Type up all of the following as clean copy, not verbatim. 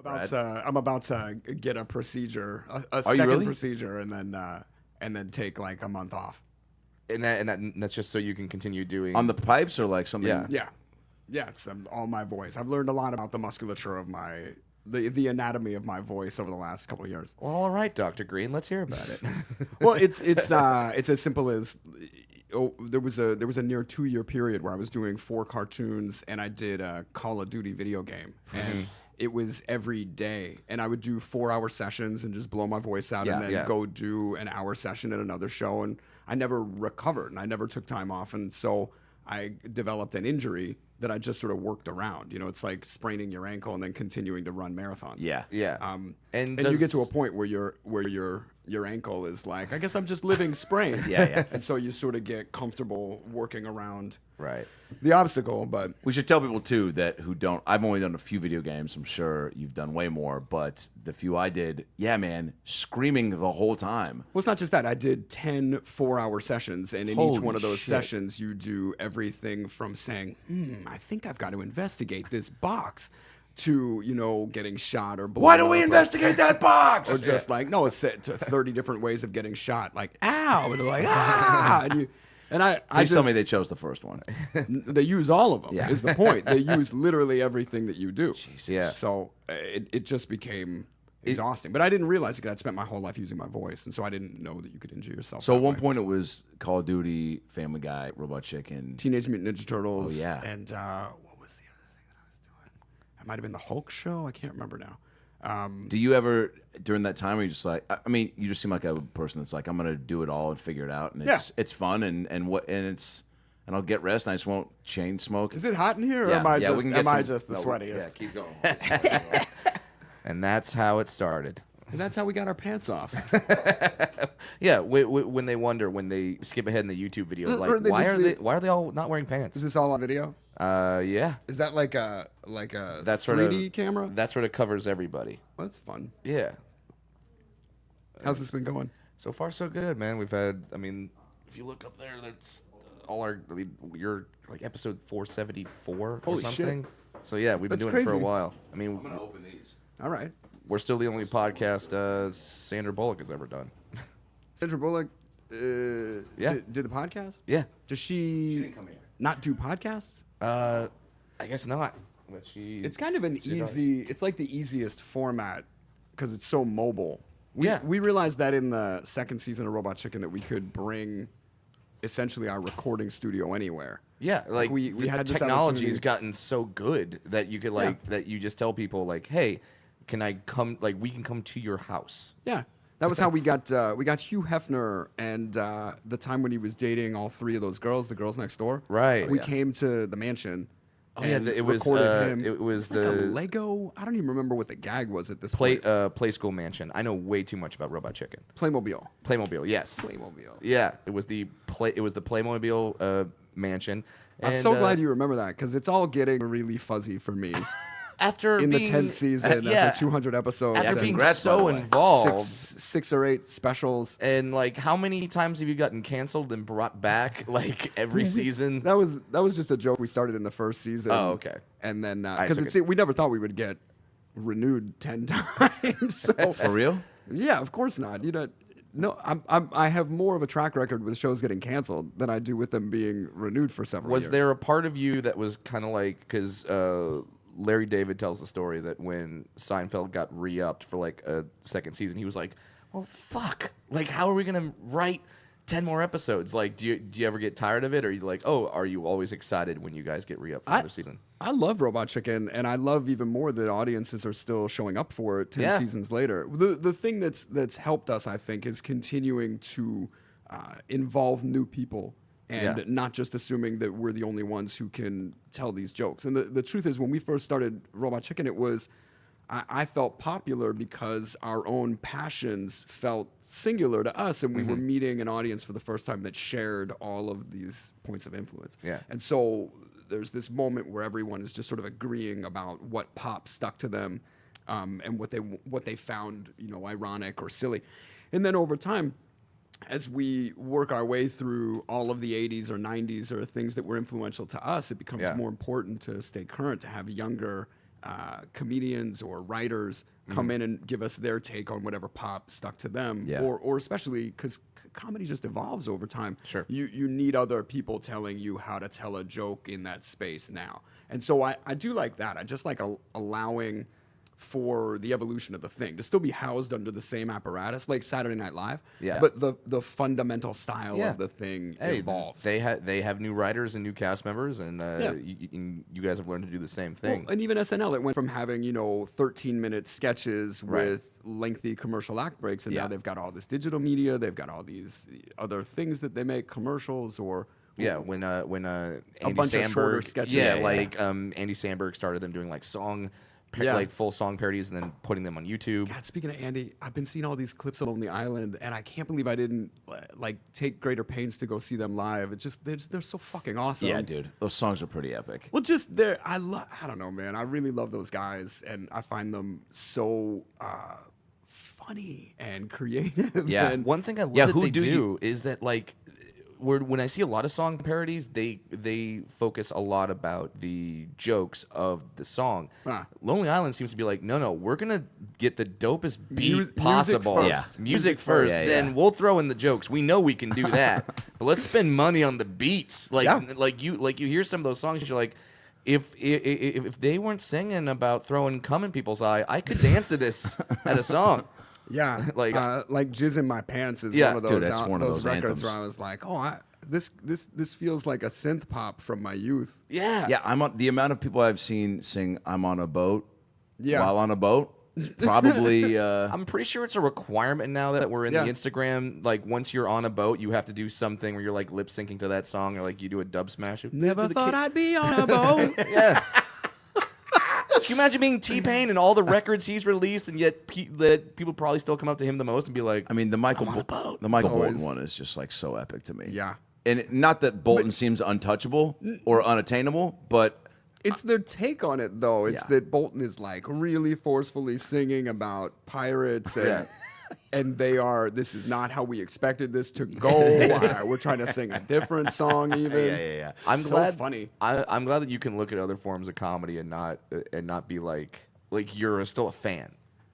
I'm about to get a procedure, a Are you second really? procedure, and then take like a month off. And that's just so you can continue doing On the pipes or like something? Yeah. Yeah, it's all my voice. I've learned a lot about the musculature of the anatomy of my voice over the last couple of years. Well, all right, Dr. Green, let's hear about it. Well, it's as simple as there was a near 2-year period where I was doing 4 cartoons and I did a Call of Duty video game. And it was every day, and I would do 4-hour sessions and just blow my voice out, and then go do an hour session at another show. And I never recovered, and I never took time off, and so I developed an injury that I just sort of worked around. You know, it's like spraining your ankle and then continuing to run marathons. Yeah. Yeah. And you get to a point where your ankle is like, I guess I'm just living sprained. Yeah. And so you sort of get comfortable working around Right. the obstacle. But We should tell people too that who don't. I've only done a few video games. I'm sure you've done way more, but the few I did, yeah, man, screaming the whole time. well, it's not just that. I did 10 4-hour sessions, and in Holy each one of those shit. sessions, you do everything from saying, I think I've got to investigate this box, to, you know, getting shot or blown Why don't we up, investigate that box? or just like, no, it's set to 30 different ways of getting shot. Like, ow, and they're like, ah, and I Please just tell me they chose the first one. they use all of them. Yeah. Is the point? They use literally everything that you do. Yeah. So it just became exhausting. But I didn't realize it because I'd spent my whole life using my voice, and so I didn't know that you could injure yourself. So that at one way. point it was Call of Duty, Family Guy, Robot Chicken. Teenage Mutant Ninja Turtles. Oh, yeah. And what was the other thing that I was doing? It might have been the Hulk show. I can't remember now. Do you ever, during that time, are you just like, I mean, you just seem like a person that's like, I'm going to do it all and figure it out. And it's fun and I'll get rest and I just won't chain smoke. Is it hot in here, or Yeah, am I yeah, we just can get the no, sweatiest? Yeah, keep going. And that's how it started. And that's how we got our pants off. Yeah, when they wonder, when they skip ahead in the YouTube video, Or like they why just are they all not wearing pants? Is this all on video? Yeah, Is that like a that sort 3D of camera? That sort of covers everybody. Well, that's fun. Yeah. How's this been going? So far, so good, man. We've had, I mean, if you look up there, that's all our, I mean, you're like episode 474 Holy or shit. something. So yeah, we've been That's doing it for a crazy. while. I mean, I'm going to open these. All right. we're still the only podcast Sandra Bullock has ever done. Sandra Bullock Yeah. did the podcast? Yeah. Does she didn't come here. not do podcasts? I guess not. But It's kind of an she does. easy, it's like the easiest format because it's so mobile. Yeah. We realized that in the second season of Robot Chicken that we could bring essentially our recording studio anywhere. Yeah, like we the had this technology opportunity. has gotten so good that you could like that you just tell people like, hey, can I come? Like we can come to your house. Yeah. That was how we got Hugh Hefner, and the time when he was dating all 3 of those girls, the girls next door. Right. We Yeah. came to the mansion. Oh yeah, and it was recorded him. it was Like a the Lego. I don't even remember what the gag was at this play point. play school mansion. I know way too much about Robot Chicken. Playmobil. Playmobil, yes. Playmobil. Yeah, it was the Playmobil mansion. I'm And, so glad you remember that because it's all getting really fuzzy for me. after In being, the 10th season, yeah, after 200 episodes, after and being congrats, by the so way. involved. six or 8 specials. And like, how many times have you gotten canceled and brought back? Like every season. That was just a joke we started in the first season. Oh, okay. And then I because took we never thought we would get renewed 10 times. So For real? yeah, of course not. You know, no, I have more of a track record with shows getting canceled than I do with them being renewed for several Was years. there a part of you that was kind of like, because Larry David tells the story that when Seinfeld got re-upped for like a second season, he was like, well, fuck. Like, how are we going to write 10 more episodes? Like, do you ever get tired of it? Or are you like, oh, are you always excited when you guys get re-upped for another season? I love Robot Chicken, and I love even more that audiences are still showing up for it 10 seasons later. The thing that's helped us, I think, is continuing to involve new people and not just assuming that we're the only ones who can tell these jokes. And the truth is, when we first started Robot Chicken, it was I felt popular because our own passions felt singular to us, and we were meeting an audience for the first time that shared all of these points of influence. Yeah. And so there's this moment where everyone is just sort of agreeing about what pop stuck to them, and what they found, you know, ironic or silly. And then over time, as we work our way through all of the 80s or 90s or things that were influential to us, it becomes more important to stay current, to have younger comedians or writers come in and give us their take on whatever pop stuck to them, Yeah. or especially because comedy just evolves over time. Sure. You need other people telling you how to tell a joke in that space now. And so I do like that. I just like allowing for the evolution of the thing to still be housed under the same apparatus like Saturday Night Live. Yeah. But the fundamental style Yeah. of the thing Hey, evolves. they have new writers and new cast members, and you guys have learned to do the same thing. Well, and even SNL, it went from having 13-minute sketches Right. with lengthy commercial act breaks, and Yeah. now they've got all this digital media. They've got all these other things that they make, commercials or. Yeah, when Andy bunch of shorter Samberg, sketches. yeah, Yeah, like Andy Samberg started them doing like like full song parodies and then putting them on YouTube. God, speaking of Andy, I've been seeing all these clips of Lonely Island, and I can't believe I didn't take greater pains to go see them live. It's just they're so fucking awesome. Yeah, dude, those songs are pretty epic. Well, just I don't know, man. I really love those guys, and I find them so funny and creative. Yeah. and One thing I love Yeah, that who they do do you- is that like when I see a lot of song parodies, they focus a lot about the jokes of the song. Ah. Lonely Island seems to be like, no, we're gonna get the dopest beat Music possible. first. Yeah. Music first, Yeah, yeah. and we'll throw in the jokes. We know we can do that, but let's spend money on the beats. Like Yeah. like you hear some of those songs, you're like, if they weren't singing about throwing cum in people's eye, I could dance to this at a song. Yeah, Like- like Jizz in My Pants is Yeah. one of those, Dude, that's one of those records anthems. where I was like, oh, this feels like a synth pop from my youth. Yeah. Yeah, I'm on the amount of people I've seen sing "I'm on a boat" Yeah. while on a boat. Probably. I'm pretty sure it's a requirement now that we're in Yeah. the Instagram. Like once you're on a boat, you have to do something where you're like lip syncing to that song, or like you do a dub smash. Never thought I'd be on a boat. Yeah. Can you imagine being T-Pain and all the records he's released, and yet that people probably still come up to him the most and be like, I mean, the Michael on a boat. the Michael Always. Bolton one is just like so epic to me. Yeah. and not that Bolton seems untouchable or unattainable, but It's their take on it, though. It's Yeah. that Bolton is like really forcefully singing about pirates, and this is not how we expected this to go. We're trying to sing a different song, even. yeah. I'm So glad. funny. I'm glad that you can look at other forms of comedy and not be like you're still a fan.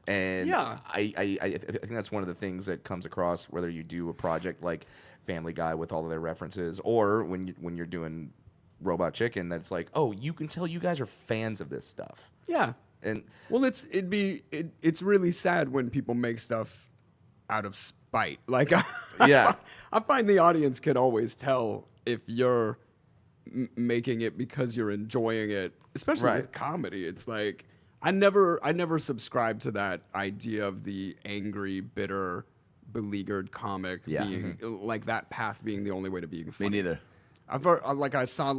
And Yeah. I think that's one of the things that comes across whether you do a project like Family Guy with all of their references, or when you're doing Robot Chicken, that's like, oh, you can tell you guys are fans of this stuff. Yeah. And Well, it's really sad when people make stuff out of spite. Like, Yeah. I find the audience can always tell if you're making it because you're enjoying it, especially Right. with comedy. It's like I never subscribed to that idea of the angry, bitter, beleaguered comic Yeah. being like that path being the only way to being funny. me neither. I've heard, I saw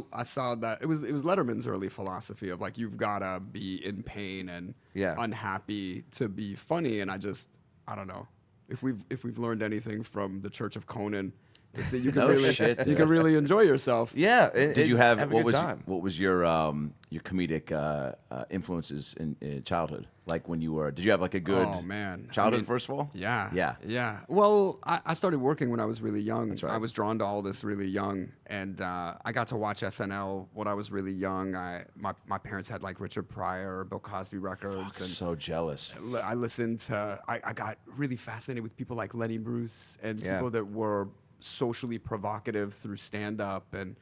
that it was Letterman's early philosophy of like you've gotta be in pain and Yeah. unhappy to be funny, and I don't know if we've learned anything from the Church of Conan, it's that you can No really shit, you dude. can really enjoy yourself. yeah, Did you have a what good time? was your comedic influences in childhood? Like when you were, did you have like a good Oh, man. childhood I mean, first of all? Yeah. Well, I started working when I was really young. That's right. I was drawn to all this really young, and I got to watch SNL when I was really young. My parents had like Richard Pryor, Bill Cosby records, and So jealous. I listened to. I got really fascinated with people like Lenny Bruce and Yeah. people that were socially provocative through stand-up, and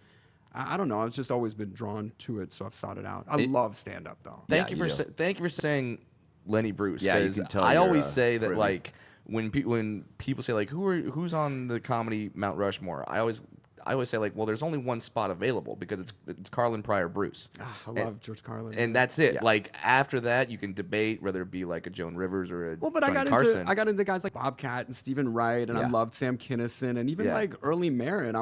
I don't know. I've just always been drawn to it, so I've sought it out. I love stand-up though. Thank Yeah, you for you do. thank you for saying Lenny Bruce. Yeah, you 'cause can tell I you're, always say that privy. like when people say like who's on the comedy Mount Rushmore, I always say like, well, there's only one spot available because it's Carlin, Pryor, Bruce. I love George Carlin. And that's it. Yeah. Like after that, you can debate whether it be like a Joan Rivers or a Well, but Johnny I Carson. got into guys like Bobcat and Stephen Wright, and I Yeah. loved Sam Kinison, and even Yeah. like early Marin. I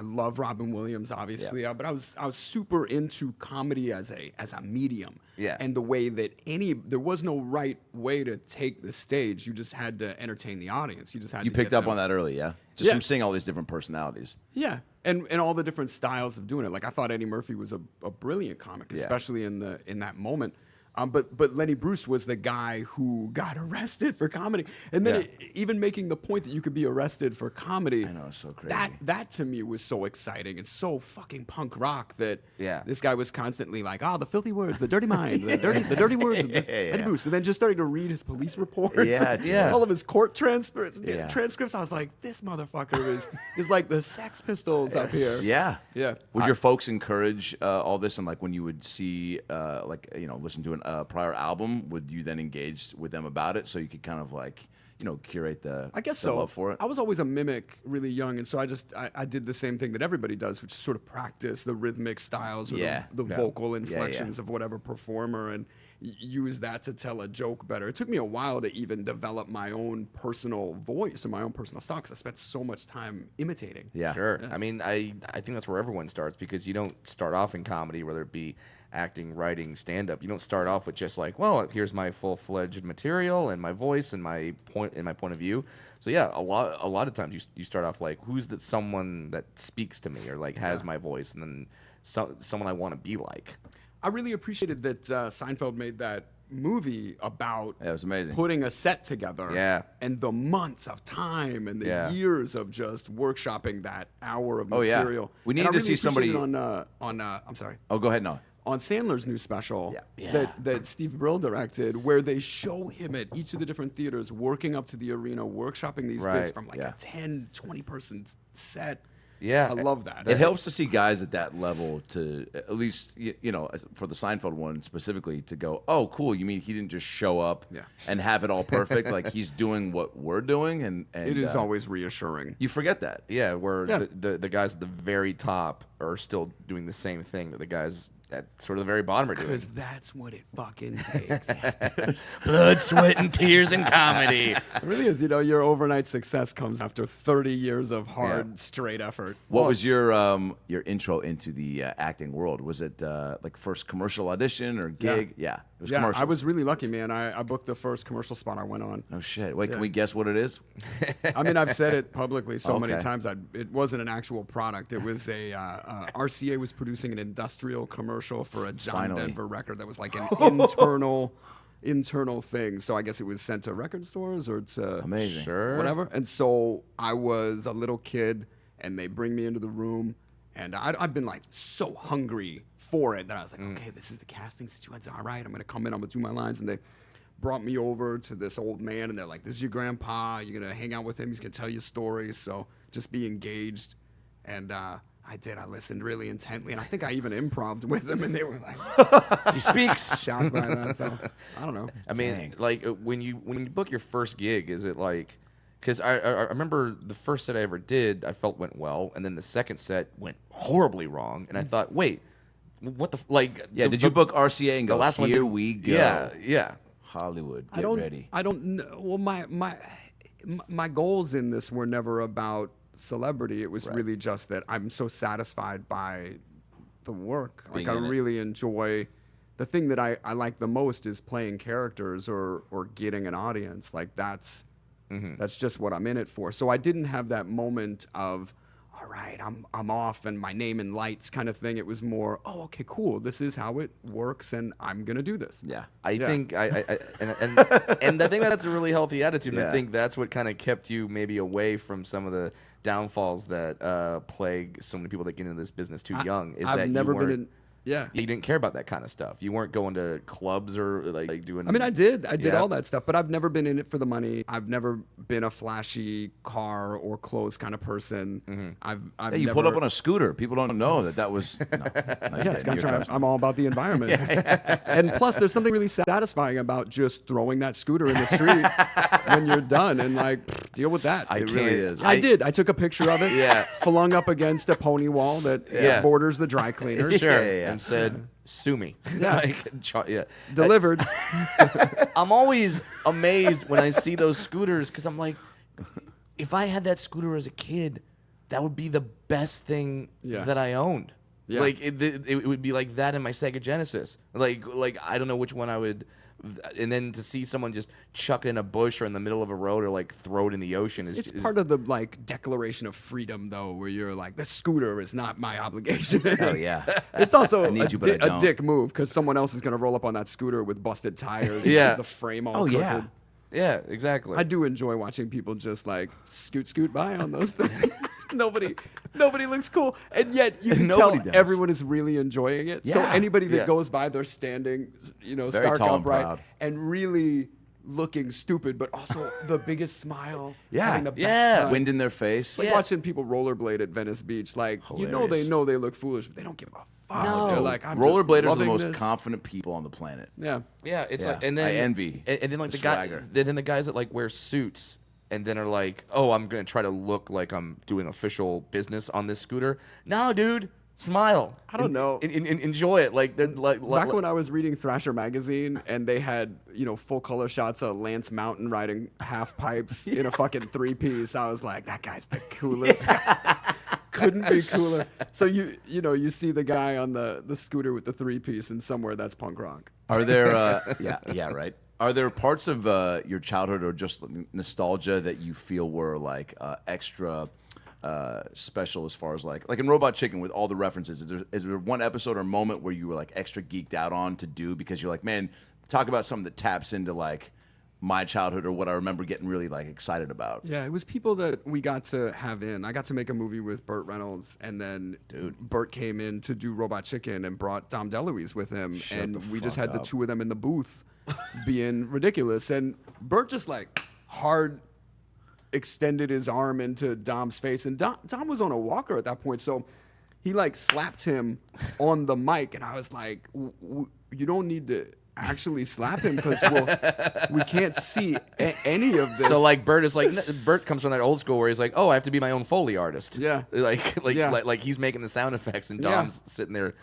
love Robin Williams, obviously, but I was super into comedy as a medium. Yeah. And the way that there was no right way to take the stage. You just had to entertain the audience. You just had You to picked get up them. on that early, yeah? Just Yeah. from seeing all these different personalities. Yeah, and all the different styles of doing it. Like I thought Eddie Murphy was a brilliant comic, Yeah. especially in that moment. But Lenny Bruce was the guy who got arrested for comedy, and then even making the point that you could be arrested for comedy. I know, it's so crazy. That to me was so exciting and so fucking punk rock that this guy was constantly like, the filthy words, the dirty mind, the dirty words of Lenny Bruce, and then just starting to read his police reports, all of his court transcripts. I was like, this motherfucker is like the Sex Pistols up here. Yeah. Yeah. Would your folks encourage all this? And like when you would see, listen to a prior album, would you then engage with them about it so you could kind of like, curate the love for it? I was always a mimic really young, and so I did the same thing that everybody does, which is sort of practice the rhythmic styles or the vocal inflections of whatever performer and use that to tell a joke better. It took me a while to even develop my own personal voice and my own personal style because I spent so much time imitating. Yeah. Sure. Yeah. I mean, I think that's where everyone starts because you don't start off in comedy, whether it be acting, writing, stand-up. You don't start off with just like, well, here's my full-fledged material and my voice and my point of view. So yeah, a lot of times you start off like, who's someone that speaks to me or like has my voice, and then someone I want to be like. I really appreciated that Seinfeld made that movie about it was amazing. Putting a set together. Yeah. And the months of time and the years of just workshopping that hour of material. We need to see somebody on I'm sorry. Oh, go ahead, no. On Sandler's new special that Steve Brill directed, where they show him at each of the different theaters working up to the arena, workshopping these bits from like a 10, 20-person set. Yeah, I love that. It helps to see guys at that level to at least, for the Seinfeld one specifically, to go, oh, cool. You mean he didn't just show up and have it all perfect? Like he's doing what we're doing, and it is always reassuring. You forget that. Yeah, where the guys at the very top are still doing the same thing that the guys at sort of the very bottom are doing. Because that's what it fucking takes. Blood, sweat, and tears in comedy. It really is. Your overnight success comes after 30 years of hard, straight effort. What was your intro into the acting world? Was it like first commercial audition or gig? Yeah. It was commercials. I was really lucky, man. I booked the first commercial spot I went on. Oh, shit. Wait, can we guess what it is? I mean, I've said it publicly so many times. It wasn't an actual product. It was RCA was producing an industrial commercial for a John Denver record that was like an internal thing. So I guess it was sent to record stores or to whatever. And so I was a little kid, and they bring me into the room, and I've been like so hungry for it that I was like, okay, this is the casting situation. All right, I'm gonna come in, I'm gonna do my lines, and they brought me over to this old man, and they're like, this is your grandpa. You're gonna hang out with him. He's gonna tell you stories. So just be engaged. And I did. I listened really intently, and I think I even improv'd with them, and they were like, "He speaks." Shocked by that. So I don't know. I mean, like when you book your first gig, is it like? Because I remember the first set I ever did, I felt went well, and then the second set went horribly wrong, and I thought, wait, what the like? Yeah, did you book RCA and go? The last here one we go. Yeah. Hollywood, get ready. I don't know. Well, my goals in this were never about celebrity. It was really just that I'm so satisfied by the work. Like I really enjoy the thing that I like the most is playing characters or getting an audience. Like that's just what I'm in it for. So I didn't have that moment of, all right, I'm off and my name in lights kind of thing. It was more, oh, okay, cool. This is how it works, and I'm gonna do this. Yeah, I think and I think that's a really healthy attitude. And I think that's what kind of kept you maybe away from some of the downfalls that plague so many people that get into this business too young. I've never been in. Yeah, you didn't care about that kind of stuff. You weren't going to clubs or like doing. I mean, I did all that stuff, but I've never been in it for the money. I've never been a flashy car or clothes kind of person. I've you pulled up on a scooter. people don't know that was. I'm all about the environment, and plus, there's something really satisfying about just throwing that scooter in the street when you're done, and like deal with that. It really is. I did. I took a picture of it. Flung up against a pony wall that borders the dry cleaners. Sure. And said, sue me. Yeah. Delivered. I'm always amazed when I see those scooters because I'm like, if I had that scooter as a kid, that would be the best thing that I owned. Yeah. Like it would be like that in my Sega Genesis. Like I don't know which one I would. And then to see someone just chuck it in a bush or in the middle of a road or like throw it in the ocean It's part of the like declaration of freedom, though, where you're like, this scooter is not my obligation. Oh yeah. It's also I need you, but I a don't. dick move because someone else is gonna roll up on that scooter with busted tires. Yeah. The frame all. Oh yeah. crooked. Yeah, exactly. I do enjoy watching people just like scoot by on those things. nobody looks cool, and yet you can tell Nobody does. everyone is really enjoying it. So Yeah. anybody that Yeah. goes by, they're standing, Very stark tall and upright, proud. and really looking stupid, but also the biggest smile. Yeah. having the best Yeah. time. Wind in their face. Like Yeah. watching people rollerblade at Venice Beach. Like Hilarious. they know they look foolish, but they don't give a fuck. No. They're like, I'm just Rollerbladers are the loving most this. confident people on the planet. Yeah. Yeah, it's Yeah, like, and then I envy and then like the the guy, swagger. then the guys that like wear suits and then are like, oh, I'm gonna try to look like I'm doing official business on this scooter. No, dude, smile. I don't know. Enjoy it. Like, Back when I was reading Thrasher magazine and they had, full color shots of Lance Mountain riding half pipes in a fucking 3-piece, I was like, that guy's the coolest guy. Couldn't be cooler. So you see the guy on the scooter with the 3-piece and somewhere that's punk rock. Are there? Yeah, right. Are there parts of your childhood or just nostalgia that you feel were like extra special as far as like in Robot Chicken with all the references? Is there one episode or moment where you were like extra geeked out on to do because you're like, man, talk about something that taps into like my childhood or what I remember getting really like excited about? Yeah, it was people that we got to have in. I got to make a movie with Burt Reynolds, and then Burt came in to do Robot Chicken and brought Dom DeLuise with him, and we just had the two of them in the booth being ridiculous. And Burt just like hard extended his arm into Dom's face, and Dom was on a walker at that point, so he like slapped him on the mic, and I was like, you don't need to actually slap him because we can't see any of this. So like Bert comes from that old school where he's like, oh, I have to be my own Foley artist. Yeah. Like he's making the sound effects and Dom's sitting there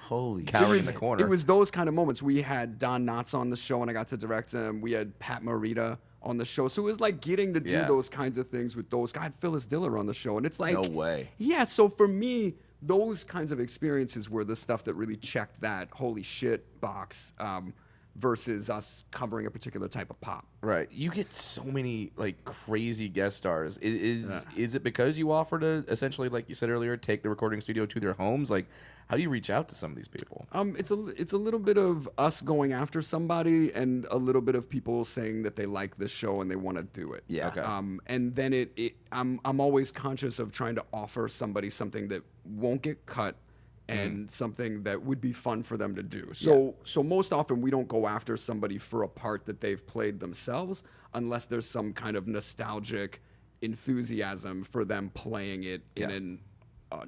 cowering in the corner. It was those kind of moments. We had Don Knotts on the show and I got to direct him. We had Pat Morita on the show. So it was like getting to do those kinds of things with those guys. I had Phyllis Diller on the show, and it's like, No way. Yeah, so for me, those kinds of experiences were the stuff that really checked that holy shit box. Versus us covering a particular type of pop. Right. You get so many like crazy guest stars. Is it because you offer to essentially, like you said earlier, take the recording studio to their homes? Like, how do you reach out to some of these people? It's a little bit of us going after somebody and a little bit of people saying that they like this show and they want to do it. Yeah. Okay. And then I'm always conscious of trying to offer somebody something that won't get cut and something that would be fun for them to do. So most often we don't go after somebody for a part that they've played themselves unless there's some kind of nostalgic enthusiasm for them playing it in an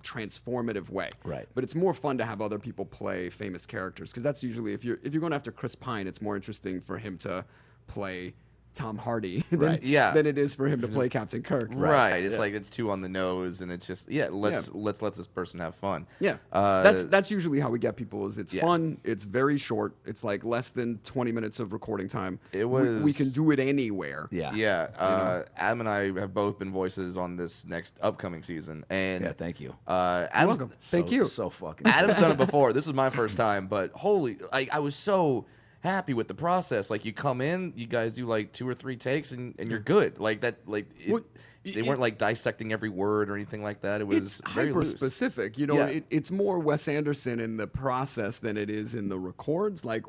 transformative way. Right. But it's more fun to have other people play famous characters because that's usually if you're going after Chris Pine, it's more interesting for him to play Tom Hardy than it is for him to play Captain Kirk. Right. It's like it's too on the nose, and it's just let's let this person have fun. Yeah, that's usually how we get people. Is it's fun. It's very short. It's like less than 20 minutes of recording time. We can do it anywhere. Yeah. Adam and I have both been voices on this next upcoming season, and Thank you. Adam's, welcome. Thank you. So fucking. Adam's done it before. This was my first time, but I was so happy with the process. Like you come in, you guys do like 2 or 3 takes, and you're good. Like that. Like they weren't like dissecting every word or anything like that. It was It's very hyper loose. specific. It's more Wes Anderson in the process than it is in the records. Like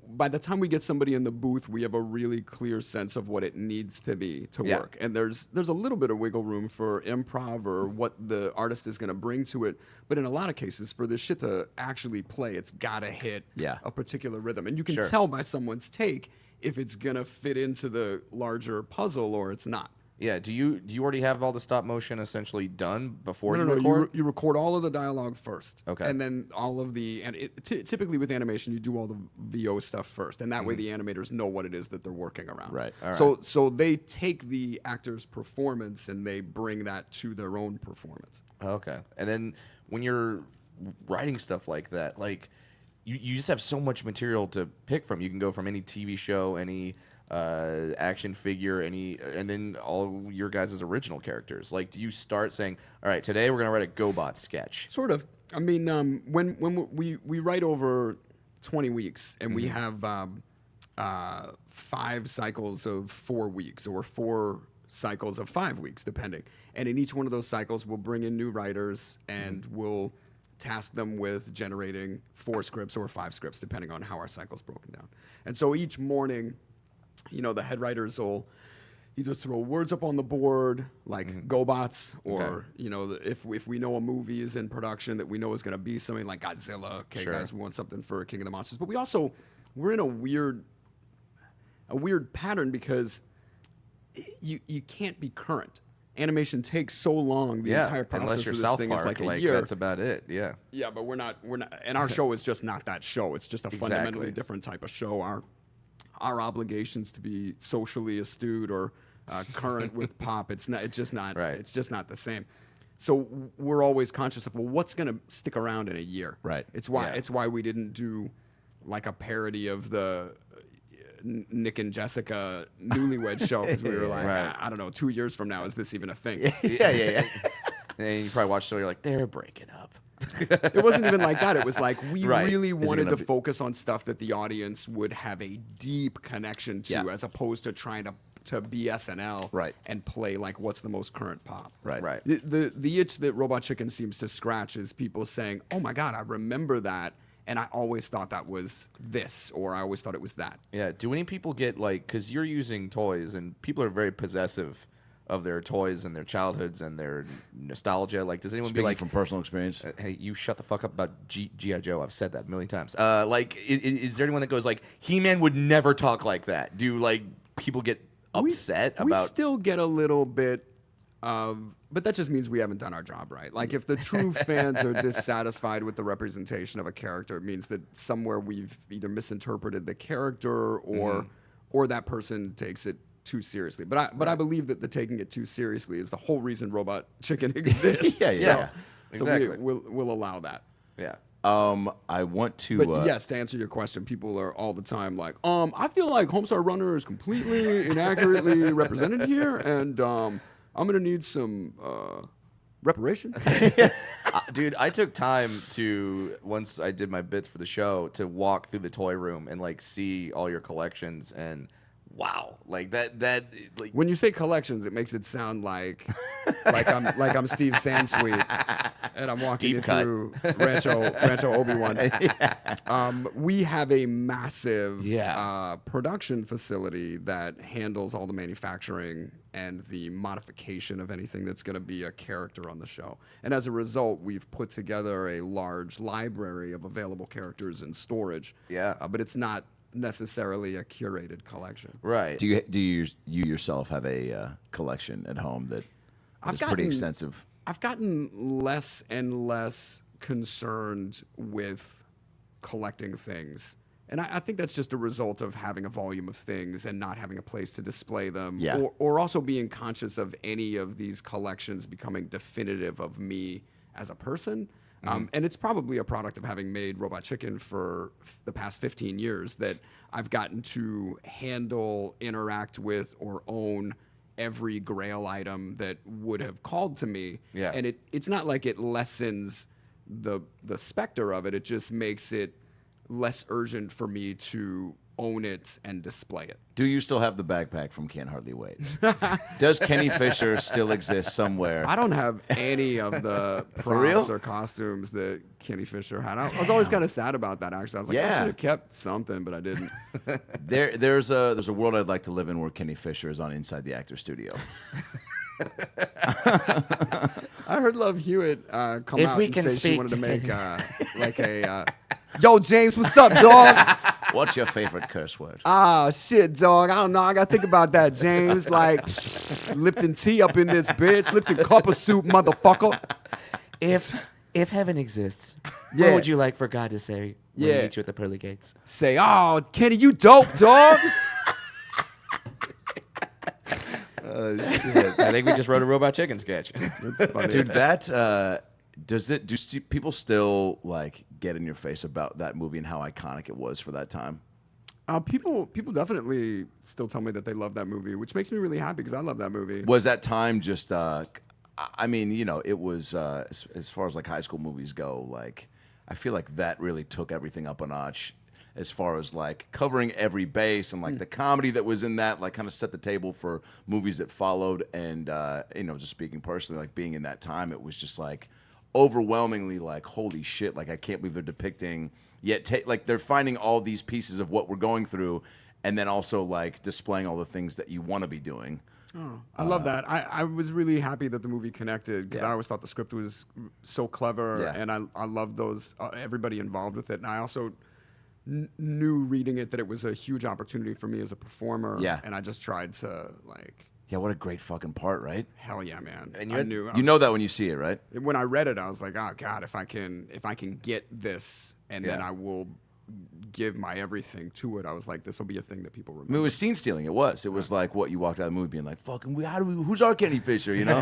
by the time we get somebody in the booth, we have a really clear sense of what it needs to be to work. And there's a little bit of wiggle room for improv or what the artist is going to bring to it. But in a lot of cases, for this shit to actually play, it's got to hit a particular rhythm. And you can tell by someone's take if it's going to fit into the larger puzzle or it's not. Yeah. Do you already have all the stop motion essentially done before you No. record? You record all of the dialogue first. Okay. And then all of the typically with animation, you do all the VO stuff first, and that way the animators know what it is that they're working around. Right. All right. So they take the actor's performance and they bring that to their own performance. Okay. And then when you're writing stuff like that, like you just have so much material to pick from. You can go from any TV show, any action figure, and then all your guys' original characters. Like, do you start saying, all right, today we're going to write a GoBot sketch? Sort of. I mean, when we write over 20 weeks and we have 5 cycles of 4 weeks or 4 cycles of 5 weeks, depending. And in each one of those cycles, we'll bring in new writers and we'll task them with generating 4 scripts or 5 scripts, depending on how our cycle's broken down. And so each morning, the head writers will either throw words up on the board like GoBots, or if we know a movie is in production that we know is going to be something like Godzilla, okay, guys, we want something for King of the Monsters. But we're in a weird pattern because you can't be current. Animation takes so long. The entire process of this thing is like a year. That's about it. Yeah. Yeah, but we're not. And our show is just not that show. It's just a fundamentally different type of show. Our obligations to be socially astute or current with pop. It's just not. Right. It's just not the same. So we're always conscious of what's going to stick around in a year. Right. It's why we didn't do like a parody of the Nick and Jessica Newlywed Show, because we were like, I don't know, 2 years from now, is this even a thing? Yeah. And you probably watch the show, you're like, they're breaking up. It wasn't even like that. It was like we really wanted to focus on stuff that the audience would have a deep connection to, as opposed to trying to be SNL and play like what's the most current pop. Right. The itch that Robot Chicken seems to scratch is people saying, oh my God, I remember that. And I always thought that was this, or I always thought it was that. Yeah. Do any people get like, because you're using toys, and people are very possessive of their toys and their childhoods and their nostalgia. Like, does anyone be like, from personal experience? Hey, you shut the fuck up about G.I. Joe. I've said that a million times. Is there anyone that goes like, He-Man would never talk like that? Do like people get upset about? We still get a little bit of, but that just means we haven't done our job right. Like, if the true fans are dissatisfied with the representation of a character, it means that somewhere we've either misinterpreted the character or that person takes it too seriously. But I believe that the taking it too seriously is the whole reason Robot Chicken exists. Yeah. Exactly. So we'll allow that. Yeah. I want to. But yes, to answer your question, people are all the time like, I feel like Homestar Runner is completely inaccurately represented here, and I'm gonna need some reparation. Dude, I took time to, once I did my bits for the show, to walk through the toy room and like see all your collections, and wow, like that like, when you say collections, it makes it sound like I'm Steve Sansweet and I'm walking you through Rancho Obi-Wan. We have a massive production facility that handles all the manufacturing and the modification of anything that's going to be a character on the show. And as a result, we've put together a large library of available characters in storage. Yeah. But it's not necessarily a curated collection. Right. Do you yourself have a collection at home that is pretty extensive? I've gotten less and less concerned with collecting things. And I think that's just a result of having a volume of things and not having a place to display them. Yeah. Or also being conscious of any of these collections becoming definitive of me as a person. And it's probably a product of having made Robot Chicken for the past 15 years that I've gotten to handle, interact with, or own every Grail item that would have called to me. Yeah. And it's not like it lessens the specter of it. It just makes it less urgent for me to own it and display it. Do you still have the backpack from Can't Hardly Wait? Does Kenny Fisher still exist somewhere? I don't have any of the props or costumes that Kenny Fisher had. I was always kind of sad about that, actually. I was like, I should have kept something, but I didn't. There's a world I'd like to live in where Kenny Fisher is on Inside the Actors Studio. I heard Love Hewitt come out and say she wanted to make like a... Yo, James, what's up, dog? What's your favorite curse word? Ah, shit, dog. I don't know. I got to think about that, James. Like, Lipton tea up in this bitch. Lipton cup of soup, motherfucker. If heaven exists, what would you like for God to say when he meets you at the pearly gates? Say, oh, Kenny, you dope, dog. I think we just wrote a Robot Chicken sketch. That's funny. Dude, that... do people still like get in your face about that movie and how iconic it was for that time? People definitely still tell me that they love that movie, which makes me really happy because I love that movie. Was that time just I I mean, you know, it was as far as like high school movies go, like I feel like that really took everything up a notch as far as like covering every base, and like the comedy that was in that like kind of set the table for movies that followed. And you know, just speaking personally, like being in that time, it was just like overwhelmingly like, holy shit, like I can't believe they're depicting yet like they're finding all these pieces of what we're going through, and then also like displaying all the things that you want to be doing. Oh, I love that. I was really happy that the movie connected, because I always thought the script was so clever, and I loved those everybody involved with it. And I also knew reading it that it was a huge opportunity for me as a performer. Yeah. And I just tried to like. Yeah, what a great fucking part, right? Hell yeah, man! And you know that when you see it, right? When I read it, I was like, oh god, if I can get this, and then I will give my everything to it. I was like, this will be a thing that people remember. I mean, it was scene stealing. It was like what you walked out of the movie being like, fucking, who's our Kenny Fisher, you know?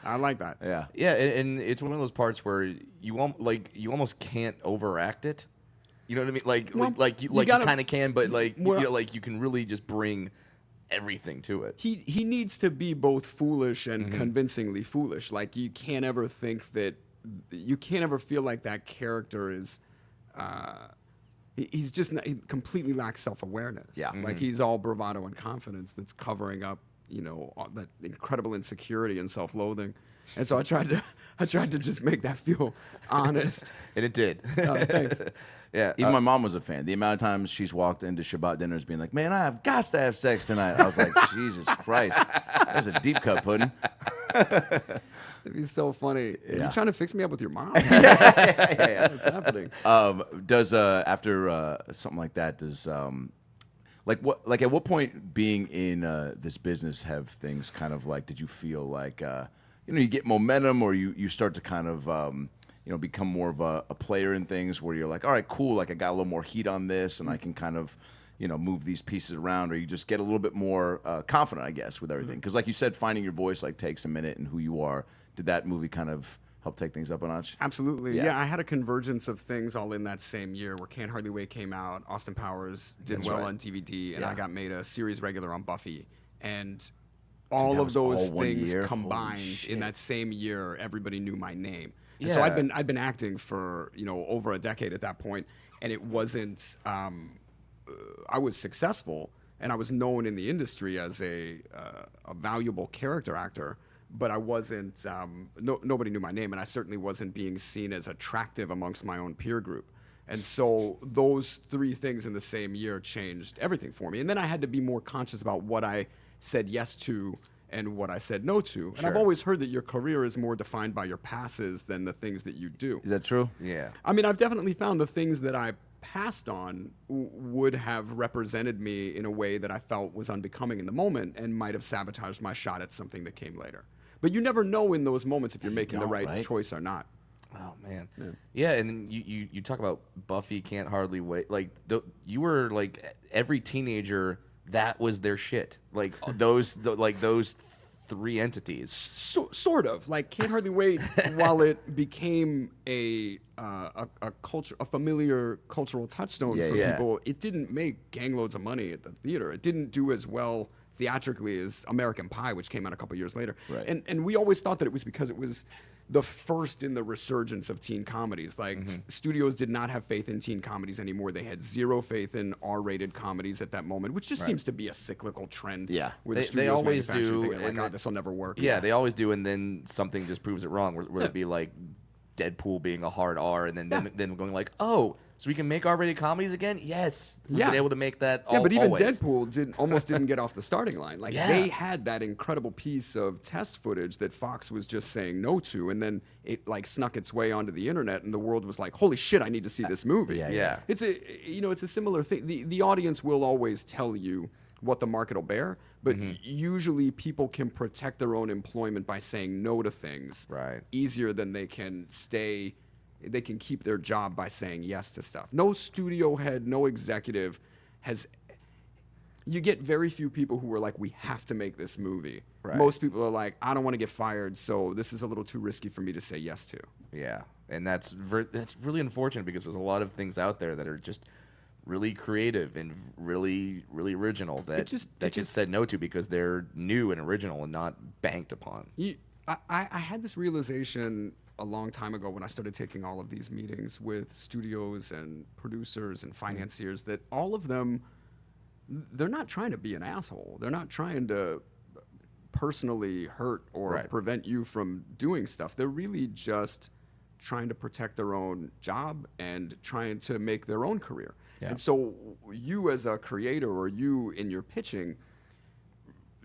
I like that. Yeah. Yeah, and it's one of those parts where you almost can't overact it. You know what I mean? You kind of can, but you can really just bring everything to it. He needs to be both foolish and convincingly foolish. Like you can't ever feel like that character is he's just he completely lacks self-awareness. Yeah. Like he's all bravado and confidence that's covering up, you know, all that incredible insecurity and self-loathing. And so I tried to just make that feel honest. And it did. Thanks. Yeah. Even my mom was a fan. The amount of times she's walked into Shabbat dinners being like, man, I have got to have sex tonight. I was like, Jesus Christ. That's a deep cut pudding. It'd be so funny. Are you trying to fix me up with your mom? Yeah. What's happening? Does after something like that, does at what point being in this business have things kind of like, did you feel like you get momentum, or you start to kind of become more of a player in things where you're like, all right, cool, like I got a little more heat on this and I can kind of move these pieces around, or you just get a little bit more confident, I guess, with everything? Because like you said, finding your voice like takes a minute, and who you are. Did that movie kind of help take things up a notch? Absolutely. Yeah, I had a convergence of things all in that same year, where Can't Hardly Wait came out, Austin Powers did on DVD, and I got made a series regular on Buffy. And all of those things combined in that same year, everybody knew my name. And so I'd been acting for over a decade at that point, and it wasn't. I was successful, and I was known in the industry as a valuable character actor, but I wasn't. Nobody knew my name, and I certainly wasn't being seen as attractive amongst my own peer group. And so those three things in the same year changed everything for me. And then I had to be more conscious about what I said yes to and what I said no to. And I've always heard that your career is more defined by your passes than the things that you do. Is that true? Yeah. I mean, I've definitely found the things that I passed on would have represented me in a way that I felt was unbecoming in the moment and might have sabotaged my shot at something that came later. But you never know in those moments if you're making the right choice or not. Oh man, yeah. And then you talk about Buffy, Can't Hardly Wait. Like you were like every teenager, that was their shit. Like those three entities. Sort of like Can't Hardly Wait. While it became a familiar cultural touchstone for people, it didn't make gangloads of money at the theater. It didn't do as well theatrically as American Pie, which came out a couple years later. Right. And we always thought that it was because it was the first in the resurgence of teen comedies. Like studios did not have faith in teen comedies anymore. They had zero faith in R-rated comedies at that moment, which just seems to be a cyclical trend. Yeah, where the they always do. Thinking, like, God, this will never work. Yeah, they always do, and then something just proves it wrong. Where it'd be like Deadpool being a hard R, and then going like, oh, so we can make R-rated comedies again? Yes, we've been able to make that. But even always. Deadpool almost didn't get off the starting line. Like they had that incredible piece of test footage that Fox was just saying no to, and then it like snuck its way onto the internet, and the world was like, "Holy shit, I need to see this movie." Yeah. It's a similar thing. The audience will always tell you what the market will bear, but usually people can protect their own employment by saying no to things easier than they can they can keep their job by saying yes to stuff. No studio head, no executive you get very few people who are like, we have to make this movie. Right. Most people are like, I don't want to get fired, so this is a little too risky for me to say yes to. Yeah, and that's really unfortunate because there's a lot of things out there that are just really creative and really original that just gets said no to because they're new and original and not banked upon. I had this realization a long time ago when I started taking all of these meetings with studios and producers and financiers that all of them, they're not trying to be an asshole. They're not trying to personally hurt or prevent you from doing stuff. They're really just trying to protect their own job and trying to make their own career. Yeah. And so you as a creator or you in your pitching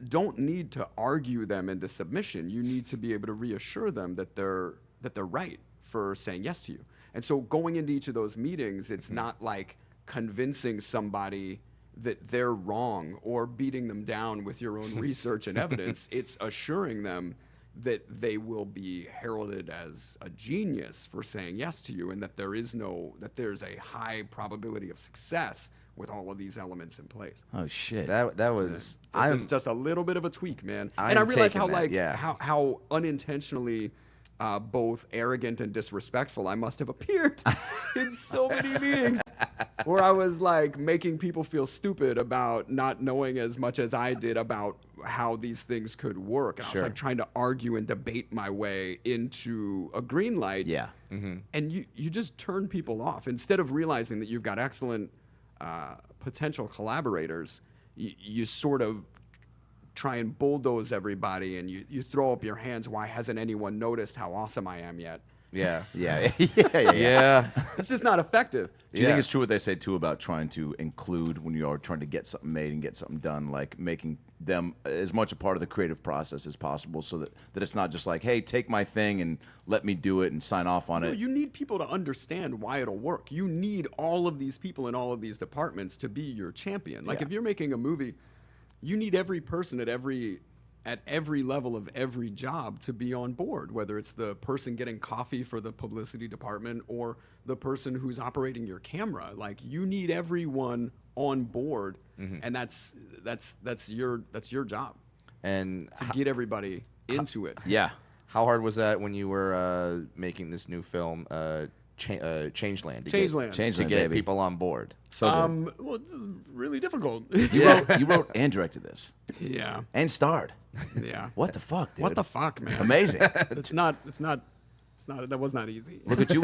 don't need to argue them into submission. You need to be able to reassure them that they're right for saying yes to you. And so going into each of those meetings, it's not like convincing somebody that they're wrong or beating them down with your own research and evidence. It's assuring them that they will be heralded as a genius for saying yes to you, and that there's a high probability of success with all of these elements in place. Oh shit! That was just a little bit of a tweak, man. And I realize how unintentionally both arrogant and disrespectful I must have appeared in so many meetings where I was like making people feel stupid about not knowing as much as I did about how these things could work. And I was like trying to argue and debate my way into a green light. Yeah. Mm-hmm. And you just turn people off. Instead of realizing that you've got excellent potential collaborators, you sort of try and bulldoze everybody, and you throw up your hands. Why hasn't anyone noticed how awesome I am yet? Yeah. Yeah. It's just not effective. Do you think it's true what they say too about trying to include when you are trying to get something made and get something done, like making them as much a part of the creative process as possible, so that it's not just like, hey, take my thing and let me do it and sign off on it. You need people to understand why it'll work. You need all of these people in all of these departments to be your champion. Like if you're making a movie, you need every person at every level of every job to be on board, whether it's the person getting coffee for the publicity department or the person who's operating your camera. Like you need everyone on board, and that's your job. And to get everybody into it. Yeah. How hard was that when you were making this new film, Changeland? To get baby. People on board. So well, this is really difficult. You wrote and directed this. Yeah. And starred. Yeah. What the fuck, dude? What the fuck, man? Amazing. That was not easy. Look at you.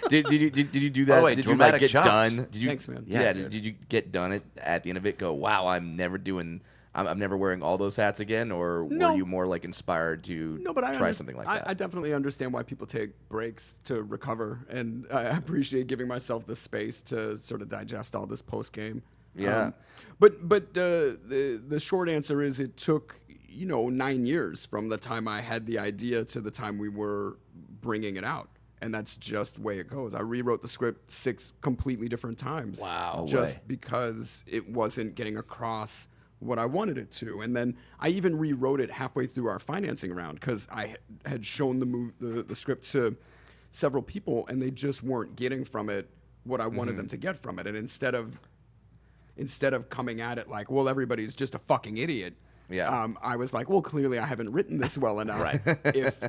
Did you do that? Oh, wait, did you like get chops. done? Thanks, man. Yeah. Did you get done at the end of it? Go, wow, I'm never wearing all those hats again, or were you more like inspired to try something like that? I definitely understand why people take breaks to recover, and I appreciate giving myself the space to sort of digest all this post game. Yeah. But the short answer is it took 9 years from the time I had the idea to the time we were bringing it out. And that's just the way it goes. I rewrote the script 6 completely different times. Wow. Just because it wasn't getting across what I wanted it to. And then I even rewrote it halfway through our financing round because I had shown the script to several people, and they just weren't getting from it what I wanted them to get from it. And instead of coming at it like, well, everybody's just a fucking idiot. Yeah. I was like, well, clearly I haven't written this well enough. Right.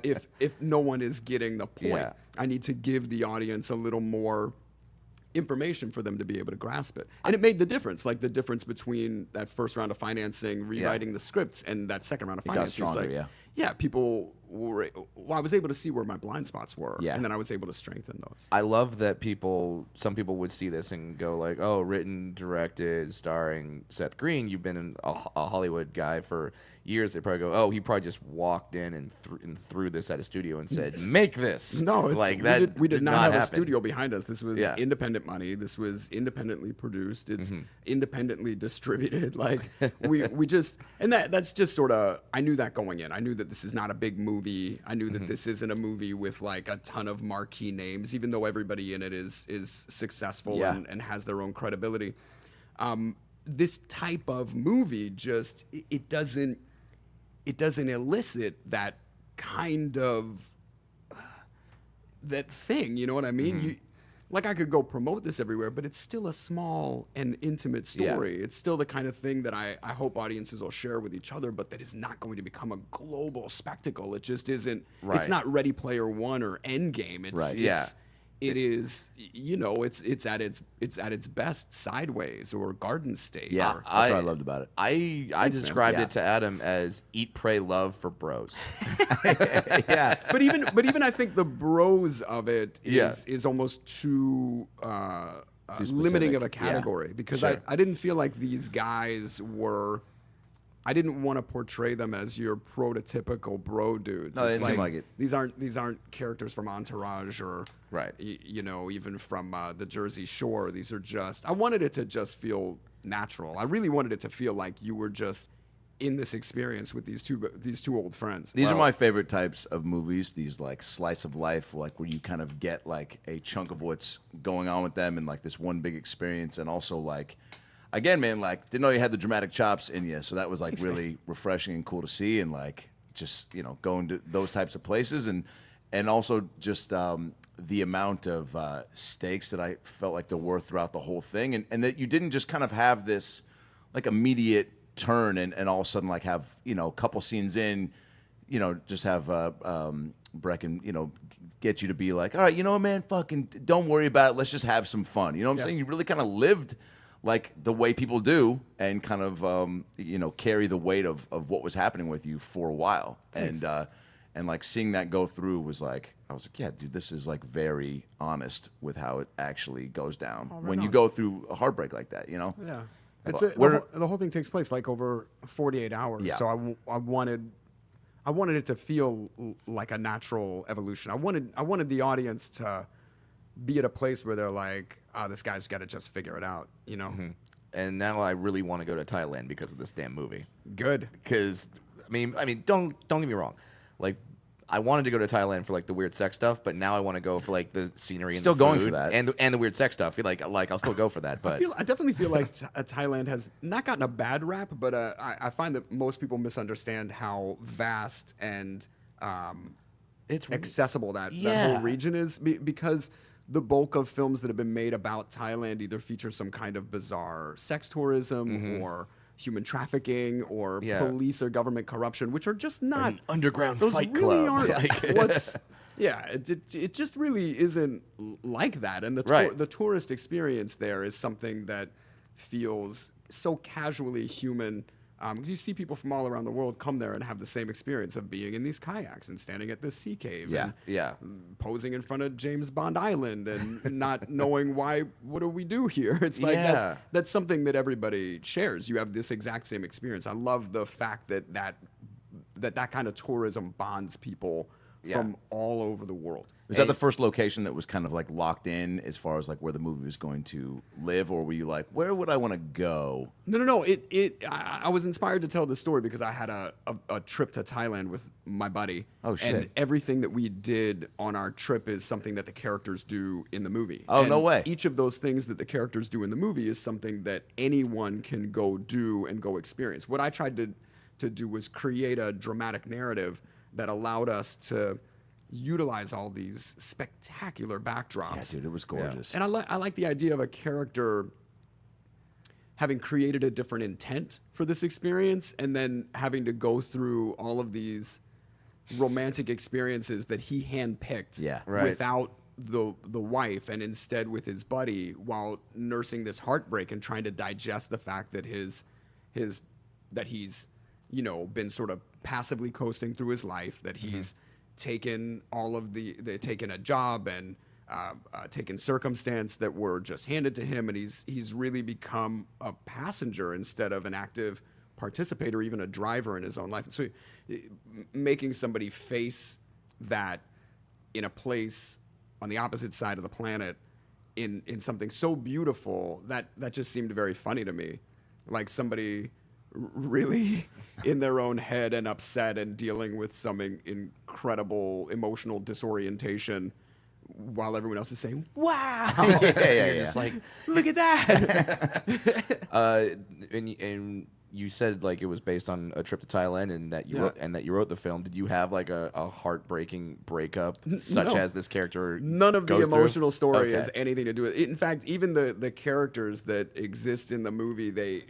if no one is getting the point, Yeah. I need to give the audience a little more information for them to be able to grasp it. And it made the difference, like the difference between that first round of financing, rewriting the scripts, and that second round of financing. Got stronger, people were, I was able to see where my blind spots were, Yeah. and then I was able to strengthen those. I love that some people would see this and go like, oh, written, directed, starring Seth Green. You've been a Hollywood guy for years. They probably go, oh, he probably just walked in and threw this at a studio and said, make this. No, it's, like we did not have happen. a studio behind us. This was independent money. This was independently produced. It's independently distributed. Like we just, and that's just sort of, I knew that going in. I knew that this is not a big movie. I knew that this isn't a movie with like a ton of marquee names, even though everybody in it is successful and has their own credibility. This type of movie just, it doesn't elicit that kind of that thing, you know what I mean? Like I could go promote this everywhere, but it's still a small and intimate story. It's still the kind of thing that I hope audiences will share with each other, but that is not going to become a global spectacle. It just isn't. Right. It's not Ready Player One or Endgame. it is, you know, it's at its best sideways or garden state. Yeah, or- that's what I loved about it. I described Yeah. it to Adam as eat, pray, love for bros. Yeah. But even I think the bros of it Yeah. is almost too limiting of a specific. Yeah. category because Sure. I didn't feel like these guys were. I didn't want to portray them as your prototypical bro dudes. No, they It's didn't seem like it. These aren't characters from Entourage or Right. You know, even from the Jersey Shore. These are just. I wanted it to just feel natural. I really wanted it to feel like you were just in this experience with these two old friends. These are my favorite types of movies. These like slice of life, like where you kind of get like a chunk of what's going on with them and like this one big experience, and also like, again, man, like didn't know you had the dramatic chops in you, so that was like really refreshing and cool to see, and like just going to those types of places, and also just the amount of stakes that I felt like there were throughout the whole thing, and that you didn't just kind of have this like immediate turn and all of a sudden like have a couple scenes in just have Brecken get you to be like, all right, man, fucking don't worry about it, let's just have some fun, what I'm saying? You really kind of lived like the way people do and kind of carry the weight of what was happening with you for a while. Thanks. And like seeing that go through was like, I was like, yeah, dude, this is like very honest with how it actually goes down when you go through a heartbreak like that, Yeah. Where- The whole thing takes place like over 48 hours. Yeah. So I wanted it to feel like a natural evolution. I wanted the audience to be at a place where they're like, this guy's got to just figure it out, And now I really want to go to Thailand because of this damn movie. Good. Because I mean, don't get me wrong, like I wanted to go to Thailand for like the weird sex stuff, but now I want to go for like the scenery and Still the going food for that. and the weird sex stuff. Like I'll still go for that. But I definitely feel like Thailand has not gotten a bad rap, but I find that most people misunderstand how vast and it's accessible that Yeah. whole region is because the bulk of films that have been made about Thailand either feature some kind of bizarre sex tourism or human trafficking or Yeah. police or government corruption, which are just not an underground those fight really club. aren't Like- what's yeah, it just really isn't like that, and Right. the tourist experience there is something that feels so casually human. Because you see people from all around the world come there and have the same experience of being in these kayaks and standing at this sea cave Yeah. and Yeah. posing in front of James Bond Island and not knowing what do we do here. It's like Yeah. that's something that everybody shares. You have this exact same experience. I love the fact that kind of tourism bonds people Yeah. from all over the world. Was that the first location that was kind of like locked in as far as like where the movie was going to live, or were you like, where would I want to go? No. I was inspired to tell this story because I had a trip to Thailand with my buddy. Oh, shit. And everything that we did on our trip is something that the characters do in the movie. Oh, And no way. Each of those things that the characters do in the movie is something that anyone can go do and go experience. What I tried to do was create a dramatic narrative that allowed us to utilize all these spectacular backdrops. Yeah, dude, it was gorgeous. And I like the idea of a character having created a different intent for this experience and then having to go through all of these romantic experiences that he handpicked Yeah. Right. without the wife and instead with his buddy while nursing this heartbreak and trying to digest the fact that that he's been sort of passively coasting through his life, that he's taken taken a job and taken circumstance that were just handed to him, and he's really become a passenger instead of an active participator, even a driver in his own life. So making somebody face that in a place on the opposite side of the planet in something so beautiful that just seemed very funny to me, like somebody really in their own head and upset and dealing with some incredible emotional disorientation while everyone else is saying, wow, yeah. Just like look at that. and you said like it was based on a trip to Thailand and that you Yeah. wrote the film. Did you have like a heartbreaking breakup such no. as this character? None of the goes through? emotional story Okay. has anything to do with it. In fact, even the characters that exist in the movie,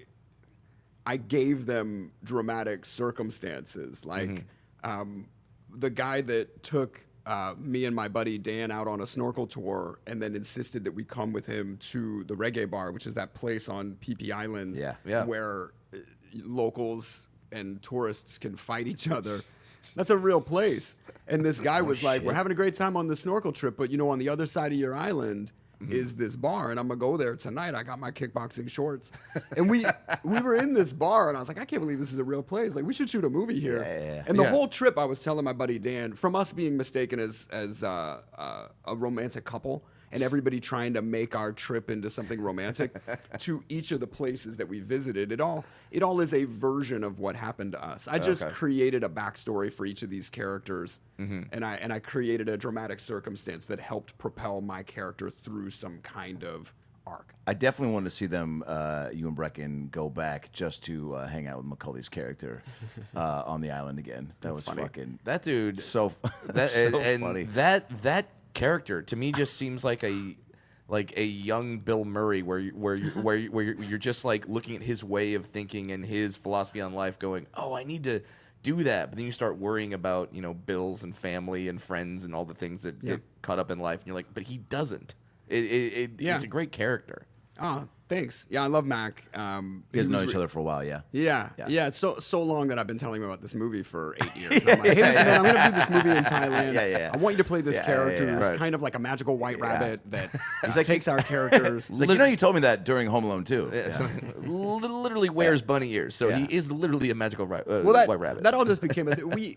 I gave them dramatic circumstances. Like the guy that took me and my buddy Dan out on a snorkel tour, and then insisted that we come with him to the reggae bar, which is that place on PP Island where locals and tourists can fight each other. That's a real place. And this guy was like, we're having a great time on the snorkel trip, but, on the other side of your island is this bar, and I'm going to go there tonight. I got my kickboxing shorts. And we were in this bar, and I was like, I can't believe this is a real place. Like, we should shoot a movie here. And the whole trip, I was telling my buddy Dan, from us being mistaken as a romantic couple, and everybody trying to make our trip into something romantic, to each of the places that we visited, it all is a version of what happened to us. I just created a backstory for each of these characters, and I created a dramatic circumstance that helped propel my character through some kind of arc. I definitely want to see them, you and Brecken, go back just to hang out with Macaulay's character on the island again. That was funny. Fucking that dude. So funny. That character to me just seems like a young Bill Murray, where you're just like looking at his way of thinking and his philosophy on life, going, oh, I need to do that. But then you start worrying about bills and family and friends and all the things that get caught up in life, and you're like, but he doesn't. It's a great character. Oh, thanks. Yeah, I love Mac. You guys know each other for a while, yeah? Yeah. It's so long that I've been telling him about this movie for 8 years. And I'm like, hey, listen, man, I'm going to do this movie in Thailand. I want you to play this character who's kind of like a magical white rabbit that takes our characters. Like, you told me that during Home Alone 2. Literally wears bunny ears, so he is literally a magical white rabbit. That all just became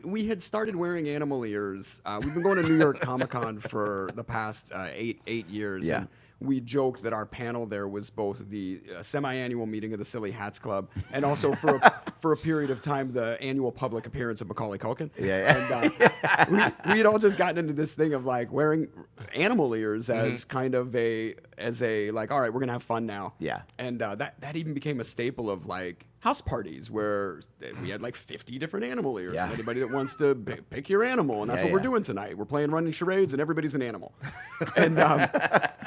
we had started wearing animal ears. We've been going to New York Comic Con for the past 8 years. Yeah. And we joked that our panel there was both the semi-annual meeting of the Silly Hats Club and also for a period of time the annual public appearance of Macaulay Culkin. And we had all just gotten into this thing of like wearing animal ears as kind of a like, all right, we're gonna have fun now. Yeah. And that even became a staple of like house parties where we had like 50 different animal ears. And anybody that wants to pick your animal, and that's what we're doing tonight. We're playing running charades, and everybody's an animal. And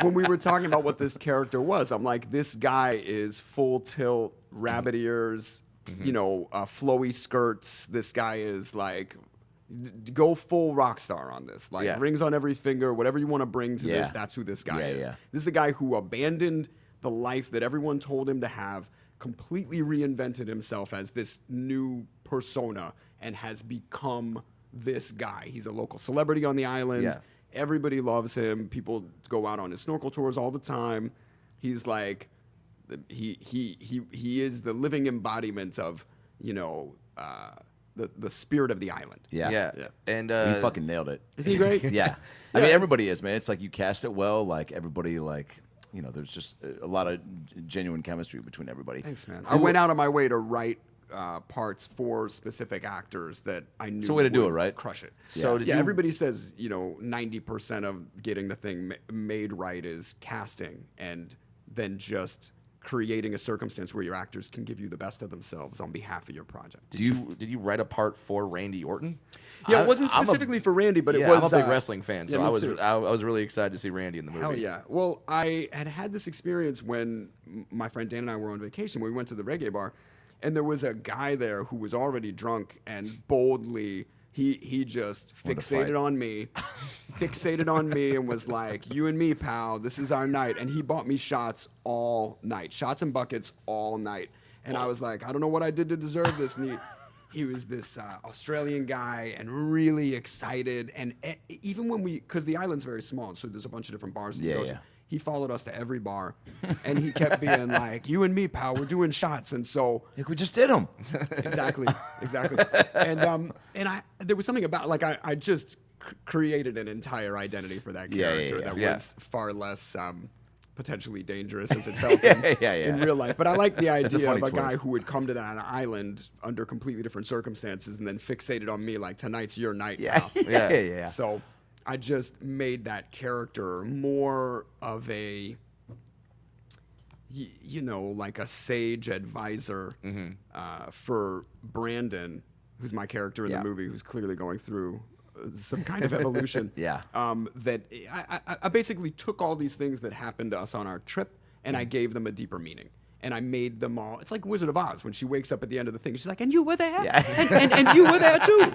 when we were talking about what this character was, I'm like, this guy is full tilt, rabbit ears, flowy skirts. This guy is like, go full rock star on this. Like rings on every finger, whatever you want to bring to this, that's who this guy is. This is a guy who abandoned the life that everyone told him to have, completely reinvented himself as this new persona, and has become this guy. He's a local celebrity on the island. Yeah. Everybody loves him. People go out on his snorkel tours all the time. He's like, he is the living embodiment of, the spirit of the island. Yeah. And he fucking nailed it. Isn't he great? Yeah. I mean, everybody is, man. It's like you cast it well. Like everybody, like, there's just a lot of genuine chemistry between everybody. Thanks, man. I went out of my way to write parts for specific actors that I knew it's a way to do it, right? Crush it. Yeah. So everybody says 90% of getting the thing made right is casting, and then just creating a circumstance where your actors can give you the best of themselves on behalf of your project. Did you write a part for Randy Orton? Yeah, it wasn't specifically for Randy, but it was. I'm a big wrestling fan, so I was really excited to see Randy in the movie. Hell yeah! Well, I had this experience when my friend Dan and I were on vacation. We went to the reggae bar, and there was a guy there who was already drunk and boldly. He just fixated on me and was like, you and me, pal, this is our night. And he bought me shots all night, shots and buckets all night. And I was like, I don't know what I did to deserve this. And he was this Australian guy and really excited. And even when because the island's very small, so there's a bunch of different bars that you go to. He followed us to every bar, and he kept being like, you and me, pal, we're doing shots. And so we just did them. Exactly. And there was something about, like, I just created an entire identity for that character that was far less potentially dangerous as it felt in real life. But I like the idea of a guy who would come to that island under completely different circumstances and then fixated on me like, tonight's your night, pal. Yeah. So I just made that character more of a, like a sage advisor for Brandon, who's my character in the movie, who's clearly going through some kind of evolution. That I basically took all these things that happened to us on our trip, and I gave them a deeper meaning. and I made them all. It's like Wizard of Oz when she wakes up at the end of the thing. She's like, "And you were there, and you were there too."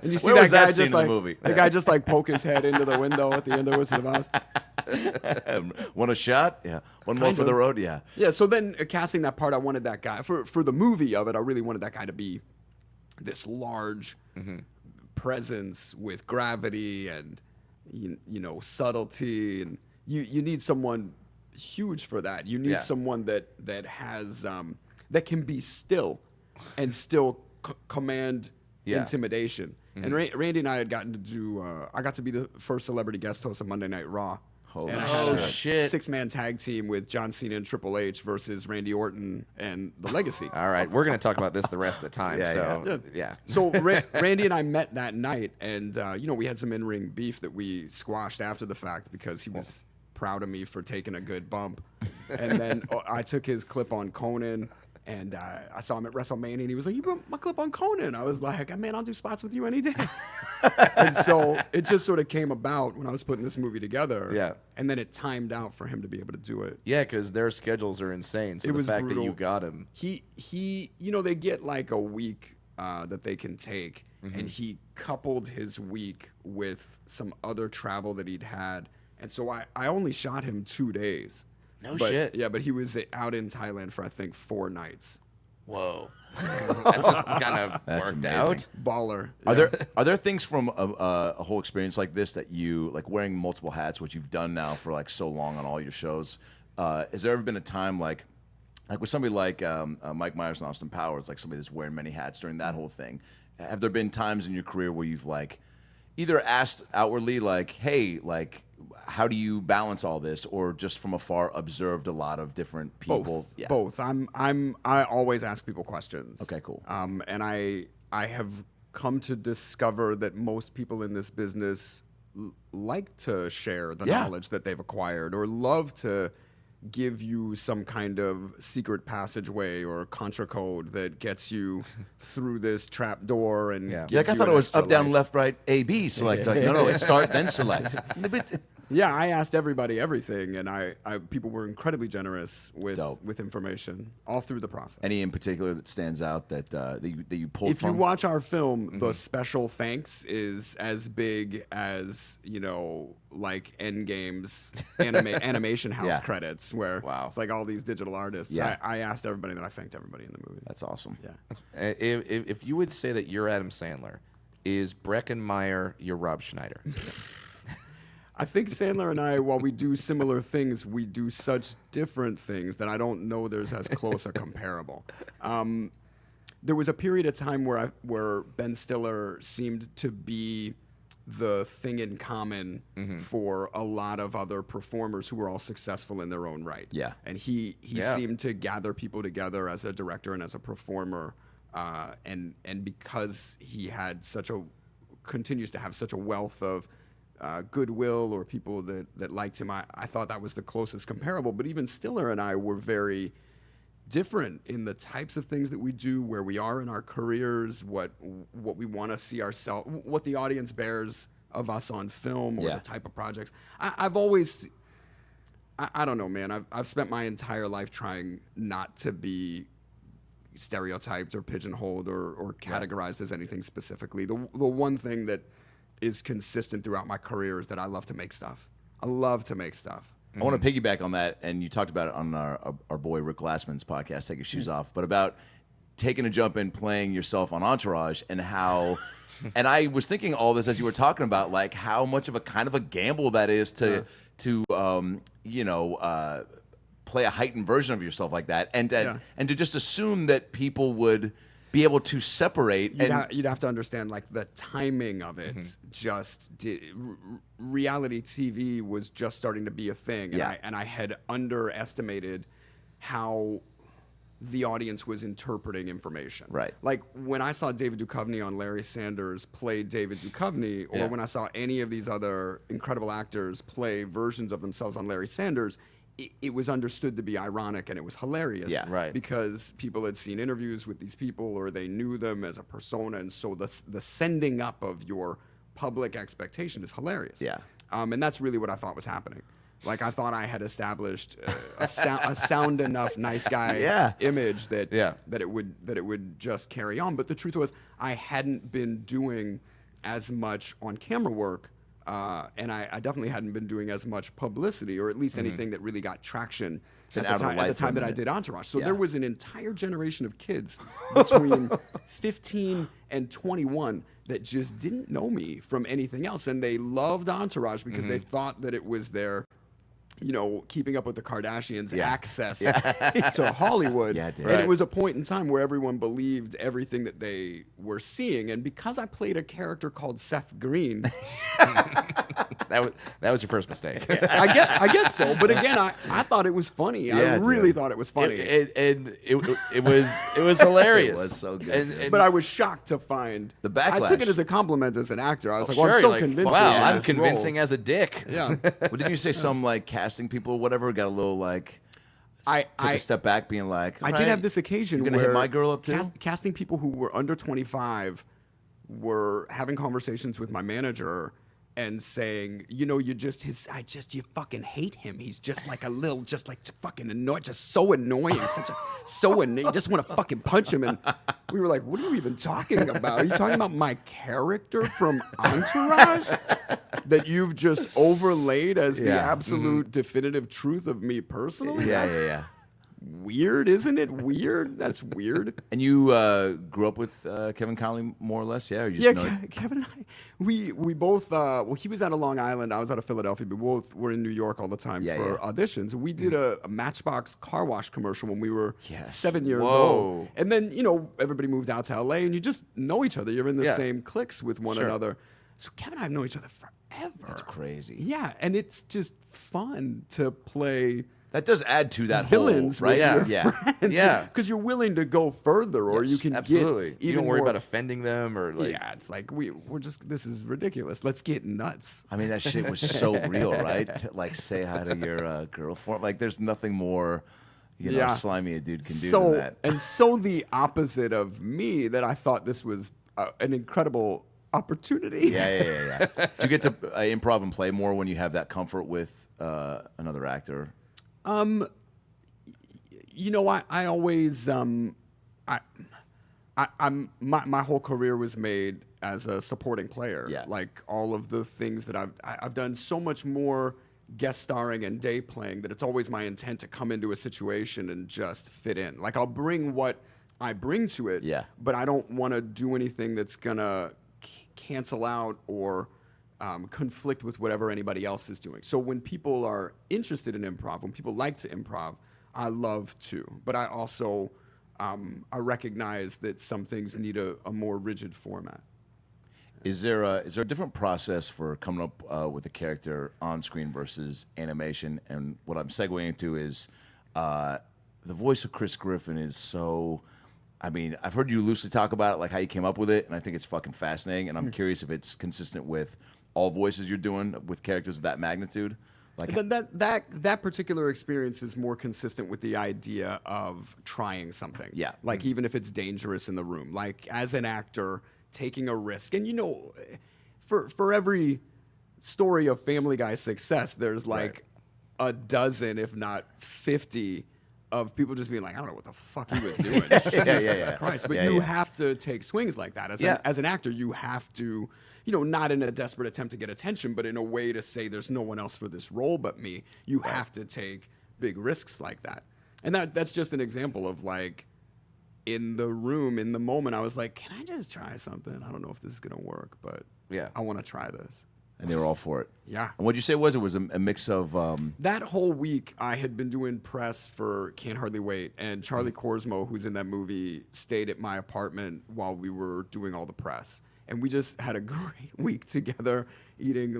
And you see Where that was guy that scene just in like the movie? the guy just like poke his head into the window at the end of Wizard of Oz. Want a shot? Yeah. One more Kind for the of. road? Yeah. Yeah. So then casting that part, I wanted that guy for the movie of it. I really wanted that guy to be this large presence with gravity and you know subtlety, and you need someone huge for that. You need someone that has that can be still and still command intimidation. And Randy and I had gotten to do I got to be the first celebrity guest host of Monday Night Raw. Holy And I had a shit. 6-man tag team with John Cena and Triple H versus Randy Orton and The Legacy. All right, we're going to talk about this the rest of the time. So Randy and I met that night, and you know, we had some in-ring beef that we squashed after the fact because he was proud of me for taking a good bump. And then I took his clip on Conan, and I saw him at WrestleMania, and he was like, "You put my clip on Conan." I was like, "Man, I'll do spots with you any day." And so it just sort of came about when I was putting this movie together. Yeah. And then it timed out for him to be able to do it. Yeah, because their schedules are insane. So It the was fact brutal. that you got him. He, you know, they get like a week that they can take, and he coupled his week with some other travel that he'd had, and so I only shot him 2 days. No But, shit. Yeah, but he was out in Thailand for I think 4 nights. Whoa. That's just kind of worked amazing. out. Baller. Are there things from a whole experience like this that you like wearing multiple hats, which you've done now for like so long on all your shows? Has there ever been a time like with somebody like Mike Myers and Austin Powers, like somebody that's wearing many hats during that whole thing? Have there been times in your career where you've like either asked outwardly like, "Hey, like, how do you balance all this," or just from afar observed a lot of different people? Both. I always ask people questions. Okay, cool. And I have come to discover that most people in this business like to share the knowledge that they've acquired, or love to give you some kind of secret passageway or contra code that gets you through this trap door and Like gives I you thought an it was extra up, down, life. left, right, A, B. Select. Like, no, it's start then select. Yeah, I asked everybody everything, and I people were incredibly generous with Dope. with information all through the process. Any in particular that stands out that you pulled If from? you watch our film, the special thanks is as big as, you know, like Endgame's animation house credits, where it's like all these digital artists. Yeah. I asked everybody that I thanked everybody in the movie. That's awesome. Yeah. If you would say that you're Adam Sandler, is Breckenmeyer your Rob Schneider? I think Sandler and I, while we do similar things, we do such different things that I don't know there's as close a comparable. There was a period of time where Ben Stiller seemed to be the thing in common for a lot of other performers who were all successful in their own right. Yeah. And he seemed to gather people together as a director and as a performer. And because he had continues to have such a wealth of goodwill or people that liked him, I thought that was the closest comparable. But even Stiller and I were very different in the types of things that we do, where we are in our careers, what we want to see ourselves, what the audience bears of us on film, or the type of projects. I've always, I don't know, man. I've spent my entire life trying not to be stereotyped or pigeonholed or categorized as anything specifically. The one thing that is consistent throughout my career is that I love to make stuff. I love to make stuff. I want to piggyback on that, and you talked about it on our boy Rick Glassman's podcast, Take Your Shoes Off, but about taking a jump and playing yourself on Entourage, and how, and I was thinking all this as you were talking about, like how much of a kind of a gamble that is to play a heightened version of yourself like that, and to just assume that people would be able to separate. You'd have to understand, like, the timing of it. Reality TV was just starting to be a thing, and I had underestimated how the audience was interpreting information. Right. Like, when I saw David Duchovny on Larry Sanders play David Duchovny, or when I saw any of these other incredible actors play versions of themselves on Larry Sanders, it was understood to be ironic, and it was hilarious. Yeah. Right. Because people had seen interviews with these people, or they knew them as a persona, and so the sending up of your public expectation is hilarious. Yeah. And that's really what I thought was happening. Like I thought I had established a sound enough nice guy image that it would just carry on. But the truth was, I hadn't been doing as much on camera work, and I definitely hadn't been doing as much publicity, or at least anything that really got traction at the time that I did Entourage. So there was an entire generation of kids between 15 and 21 that just didn't know me from anything else, and they loved Entourage because they thought that it was their, Keeping Up with the Kardashians access to Hollywood. Yeah, dude. And it was a point in time where everyone believed everything that they were seeing. And because I played a character called Seth Green, that was your first mistake. I guess so. But again, I thought it was funny. I really thought it was funny. It was hilarious. It was so good. But I was shocked to find the backlash. I took it as a compliment as an actor. I was like, well, I'm so convincing. Wow, I'm convincing as a dick. Yeah. Well, didn't you say some casting people or whatever got a little took a step back, being like, I did have this occasion where hit my girl up too. Casting people who were under 25 were having conversations with my manager and saying, you fucking hate him. He's just like fucking annoying, just so annoying, you just want to fucking punch him. And we were like, what are you even talking about? Are you talking about my character from Entourage that you've just overlaid as the absolute definitive truth of me personally? Yeah. Weird, isn't it? Weird. That's weird. And you grew up with Kevin Connolly, more or less, yeah? Or you just Kevin and I, we both. He was out of Long Island. I was out of Philadelphia. We both were in New York all the time for auditions. We did a Matchbox car wash commercial when we were 7 years old. And then everybody moved out to LA, and you just know each other. You're in the same cliques with one another. So Kevin and I have known each other forever. That's crazy. Yeah, and it's just fun to play. That does add to that villains, whole, right? Yeah, because you're willing to go further, or you can get even you don't worry more, about offending them, or it's like we're just, this is ridiculous. Let's get nuts. I mean, that shit was so real, right? To say hi to your girlfriend, there's nothing more, slimy a dude can do than that. And so the opposite of me, that I thought this was an incredible opportunity. Yeah. Do you get to improv and play more when you have that comfort with another actor? I always, my whole career was made as a supporting player. Yeah. Like all of the things that I've done so much more guest starring and day playing that it's always my intent to come into a situation and just fit in. Like I'll bring what I bring to it, but I don't want to do anything that's gonna cancel out or conflict with whatever anybody else is doing. So when people are interested in improv, when people like to improv, I love to. But I also I recognize that some things need a more rigid format. Is there a different process for coming up with a character on screen versus animation? And what I'm segueing into is the voice of Chris Griffin is so. I mean, I've heard you loosely talk about it, like how you came up with it, and I think it's fucking fascinating. And I'm curious if it's consistent with all voices you're doing with characters of that magnitude. Like that particular experience is more consistent with the idea of trying something. Yeah. Like even if it's dangerous in the room, like as an actor taking a risk. And for every story of Family Guy success, there's a dozen, if not 50, of people just being like, I don't know what the fuck he was doing. Jesus Christ. But you have to take swings like that. As an actor, you have to, not in a desperate attempt to get attention, but in a way to say there's no one else for this role but me. You have to take big risks like that. And that's just an example of in the room, in the moment, I was like, can I just try something? I don't know if this is going to work, but I want to try this. And they were all for it. Yeah. And what'd you say it was? It was a mix of... That whole week, I had been doing press for Can't Hardly Wait, and Charlie Korsmo, who's in that movie, stayed at my apartment while we were doing all the press. And we just had a great week together, eating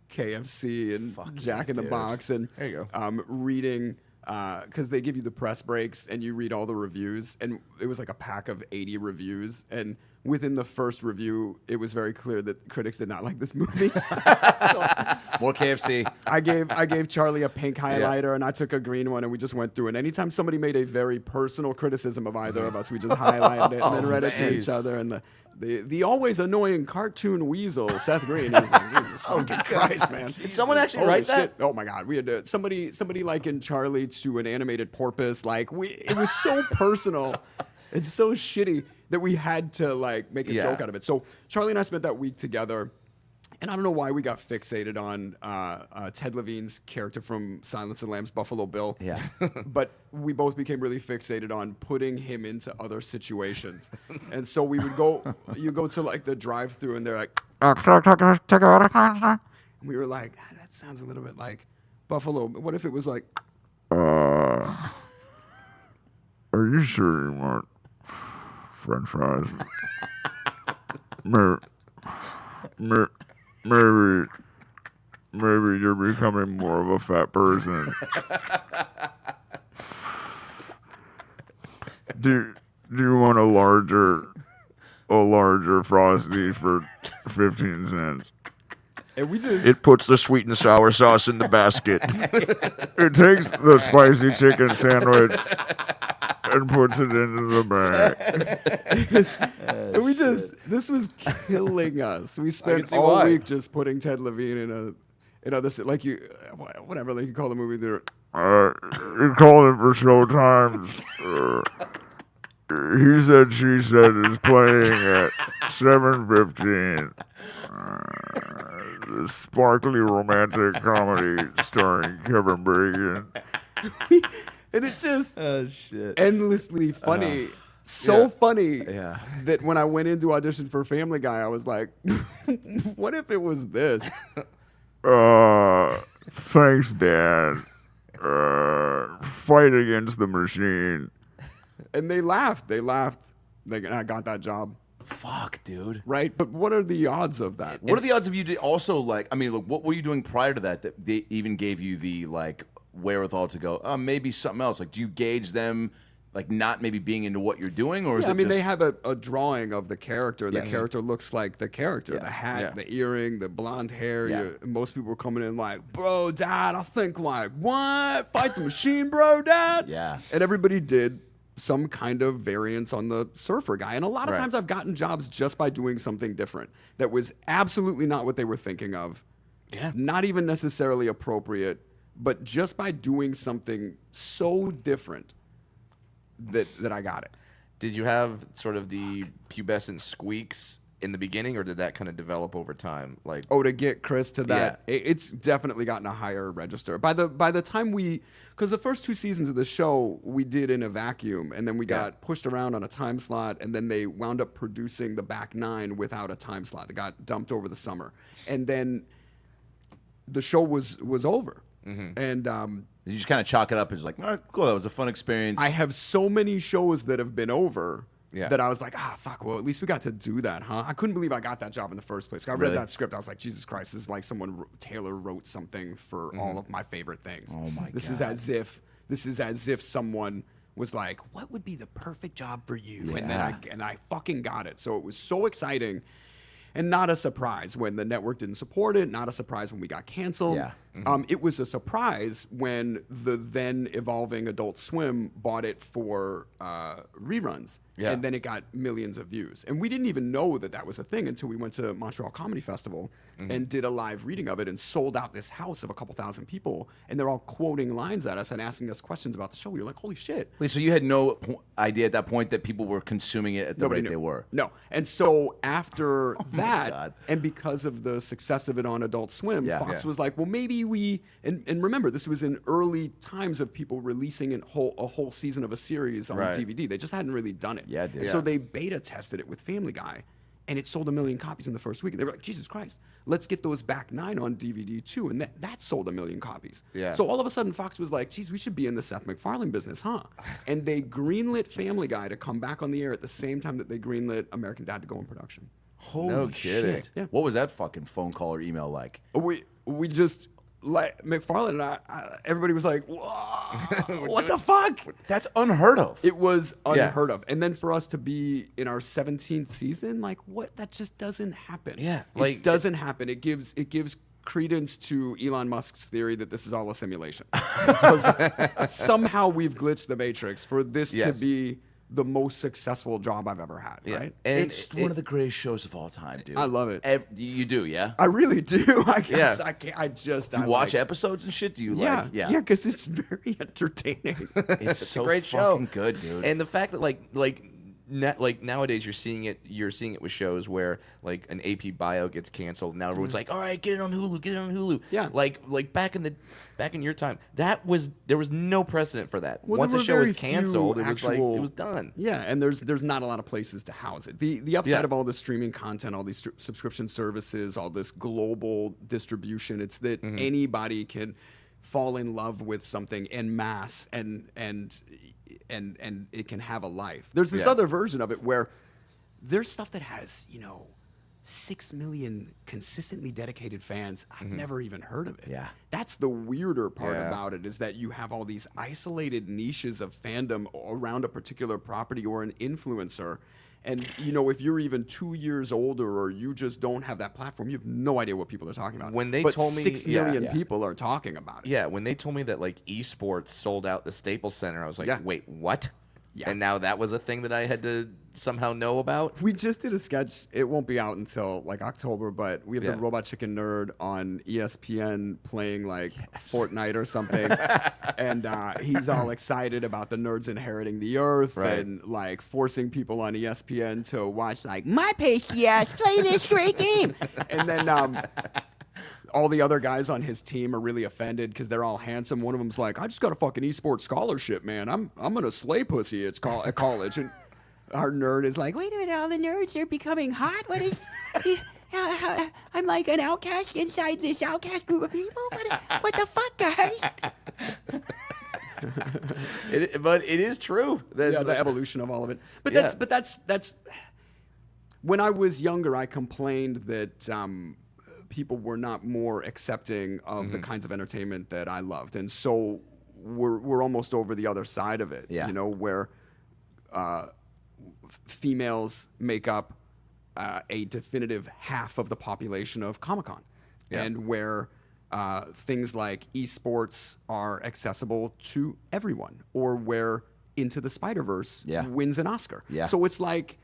KFC and Jack in the Box, and there you go. Reading... because they give you the press breaks and you read all the reviews, and it was like a pack of 80 reviews, and within the first review, it was very clear that critics did not like this movie. More KFC. I gave Charlie a pink highlighter, and I took a green one, and we just went through. And anytime somebody made a very personal criticism of either of us, we just highlighted it and then read it to each other. And the always annoying cartoon weasel, Seth Green, he was like, Jesus fucking Christ, man. Did someone actually Holy write that? shit. Oh my God, we had to, somebody likened Charlie to an animated porpoise. Like it was so personal. It's so shitty that we had to like make a joke out of it. So Charlie and I spent that week together. And I don't know why we got fixated on Ted Levine's character from Silence of the Lambs, Buffalo Bill. Yeah. But we both became really fixated on putting him into other situations. And so we would you go to like the drive-thru and they're like, and we were like, that sounds a little bit like Buffalo. What if it was like, Are you sure you want French fries? Maybe you're becoming more of a fat person. Do you want a larger Frosty for 15 cents? and we just, It puts the sweet and sour sauce in the basket. It takes the spicy chicken sandwich and puts it into the bag. and we just, this was killing us. We spent see all why. week just putting Ted Levine in other, like whatever, like you call the movie there. You called it for Showtime. He Said, She Said is playing at 7:15. The sparkly romantic comedy starring Kevin Bacon. And it just Oh shit. endlessly funny. So funny Yeah. that when I went in to audition for Family Guy, I was like, what if it was this? Thanks, Dad. Fight against the machine. And they laughed. I got that job. Fuck, dude. Right? But what are the odds of that? What are the odds of you also like? I mean, look, what were you doing prior to that they even gave you the like wherewithal to go? Maybe something else. Like, do you gauge them like not maybe being into what you're doing, or is Yeah, it I mean, just... they have a drawing of the character. The Yes. character looks like the character. Yeah. The hat, Yeah. the earring, the blonde hair. Yeah. Most people were coming in like, bro, Dad, I think like, what? Fight the machine, bro, Dad? Yeah. And everybody did some kind of variance on the surfer guy. And a lot of Right. times I've gotten jobs just by doing something different that was absolutely not what they were thinking of. Yeah. Not even necessarily appropriate, but just by doing something so different that I got it. Did you have sort of the pubescent squeaks in the beginning, or did that kind of develop over time? Like, Oh, to get Chris to that, it's definitely gotten a higher register. By the time because the first 2 seasons of the show we did in a vacuum, and then we got pushed around on a time slot, and then they wound up producing the back 9 without a time slot. They got dumped over the summer, and then the show was over. And You just kind of chalk it up as like, all right, cool, that was a fun experience. I have so many shows that have been over. Yeah. That I was like, fuck, well, at least we got to do that, huh? I couldn't believe I got that job in the first place. I read Really? that script. I was like, Jesus Christ, this is like Taylor wrote something for all of my favorite things. Oh, my This God. is as if someone was like, what would be the perfect job for you? And then I fucking got it. So it was so exciting. And not a surprise when the network didn't support it. Not a surprise when we got canceled. Yeah. It was a surprise when the then evolving Adult Swim bought it for reruns. Yeah. And then it got millions of views. And we didn't even know that was a thing until we went to Montreal Comedy Festival and did a live reading of it and sold out this house of a couple thousand people. And they're all quoting lines at us and asking us questions about the show. We were like, holy shit. Wait, so you had no idea at that point that people were consuming it at the Nobody rate knew. they were? No. And so after that, God. and because of the success of it on Adult Swim, Yeah. Fox Yeah. was like, well, maybe we, and remember, this was in early times of people releasing a whole season of a series on Right. DVD. They just hadn't really done it. Yeah, it did. So Yeah. they beta tested it with Family Guy, and it sold 1 million copies in the first week. And they were like, Jesus Christ, let's get those back 9 on DVD too. And that sold 1 million copies. Yeah. So all of a sudden, Fox was like, geez, we should be in the Seth MacFarlane business, huh? And they greenlit Family Guy to come back on the air at the same time that they greenlit American Dad to go in production. Holy No kidding. shit. Yeah. What was that fucking phone call or email like? We just like McFarlane and everybody was like, "Whoa, what the fuck?" That's unheard of. It was unheard of. And then for us to be in our 17th season, like what? That just doesn't happen. Yeah, it doesn't happen. It gives credence to Elon Musk's theory that this is all a simulation. Because somehow we've glitched the matrix for this to be the most successful job I've ever had. Right? And it's one of the greatest shows of all time, dude. I love it. You do, yeah? I really do. I guess Yeah. I can't. I just. You I watch like, episodes and shit? Do you Yeah, like? yeah, because it's very entertaining. It's so a great show. fucking good, dude. And the fact that like nowadays you're seeing it with shows where like an AP bio gets canceled. Now everyone's like, all right, get it on Hulu. Yeah. Like back in your time, there was no precedent for that. Well, Once there a were show very was canceled, few it was like actual- it was done. Yeah, and there's not a lot of places to house it. The upside Yeah. of all the streaming content, all these subscription services, all this global distribution, it's that anybody can fall in love with something en masse and it can have a life. There's this Yeah. other version of it where there's stuff that has, 6 million consistently dedicated fans. I've never even heard of it. Yeah. That's the weirder part Yeah. about it, is that you have all these isolated niches of fandom around a particular property or an influencer. And, if you're even 2 years older or you just don't have that platform, you have no idea what people are talking about. When they but told me- 6 yeah. million Yeah. people are talking about it. Yeah, when they told me that like esports sold out the Staples Center, I was like, Yeah. wait, what? Yeah. And now that was a thing that I had to somehow know about. We just did a sketch. It won't be out until like October, but we have Yeah. the Robot Chicken Nerd on ESPN playing like Fortnite or something. And he's all excited about the nerds inheriting the earth Right. and like forcing people on ESPN to watch like my PCS play this great game. And then all the other guys on his team are really offended because they're all handsome. One of them's like, I just got a fucking esports scholarship, man. I'm gonna slay pussy at college. And our nerd is like, wait a minute, all the nerds are becoming hot. What is? I'm like an outcast inside this outcast group of people. What the fuck, guys? But it is true. Yeah, the evolution of all of it. But Yeah. that's when I was younger, I complained that people were not more accepting of the kinds of entertainment that I loved, and so we're almost over the other side of it. Yeah. Where females make up a definitive half of the population of Comic-Con, Yeah. and where things like esports are accessible to everyone, or where Into the Spider-Verse Yeah. wins an Oscar. Yeah. So it's like,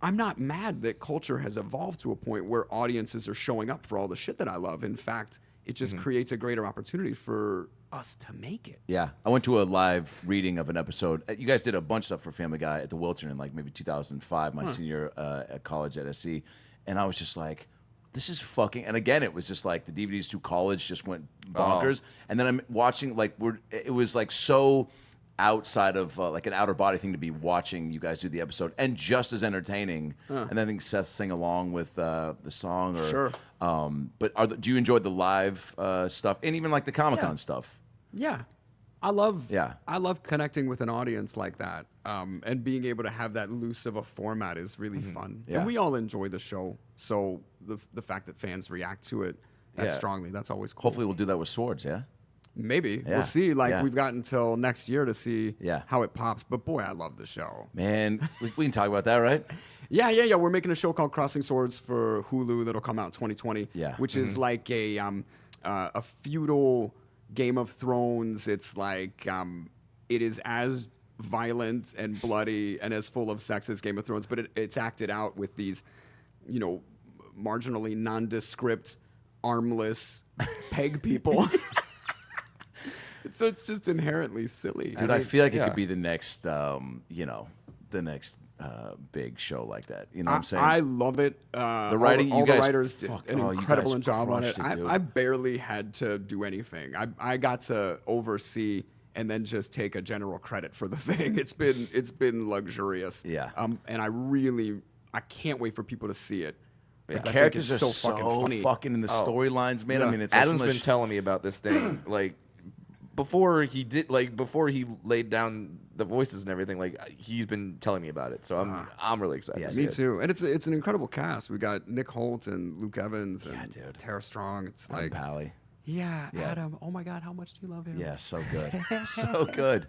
I'm not mad that culture has evolved to a point where audiences are showing up for all the shit that I love. In fact, it just creates a greater opportunity for us to make it. Yeah, I went to a live reading of an episode. You guys did a bunch of stuff for Family Guy at the Wiltern in like maybe 2005, my senior at college at SC, and I was just like, this is fucking. And again, it was just like the DVDs to college just went bonkers, and then I'm watching like it was like so outside of like an outer body thing to be watching you guys do the episode, and just as entertaining. And I think Seth sang along with the song. Or, Sure. But do you enjoy the live stuff and even like the Comic-Con stuff? Yeah. I love Yeah. connecting with an audience like that, and being able to have that loose of a format is really fun. Yeah. And we all enjoy the show, so the fact that fans react to it that Yeah. strongly, that's always cool. Hopefully, we'll do that with Swords. Yeah. Maybe. Yeah. We'll see. Like, Yeah. we've got until next year to see Yeah. how it pops. But boy, I love the show. Man, we can talk about that, right? Yeah. We're making a show called Crossing Swords for Hulu that'll come out in 2020. Yeah. Which is like a feudal Game of Thrones. It's like it is as violent and bloody and as full of sex as Game of Thrones, but it's acted out with these, marginally nondescript, armless peg people. So it's just inherently silly. Dude, I feel like it yeah. could be the next, the next big show like that. You know what I'm saying? I love it. The writing, all you the guys, writers did fuck, an oh, you incredible guys job on it. crushed it, dude. I barely had to do anything. I got to oversee and then just take a general credit for the thing. It's been luxurious. Yeah. And I can't wait for people to see it. The 'Cause I think characters it's are so fucking funny. in the storylines, man. Yeah. I mean, it's like Adam's some of been the telling me about this thing like before he laid down the voices and everything. Like he's been telling me about it, so I'm really excited. to see Me it. too. And it's an incredible cast. We got Nick Holt and Luke Evans and dude. Tara Strong. It's Adam like Pally. Yeah, Adam. Oh my God, how much do you love him? Yeah, so good. So good.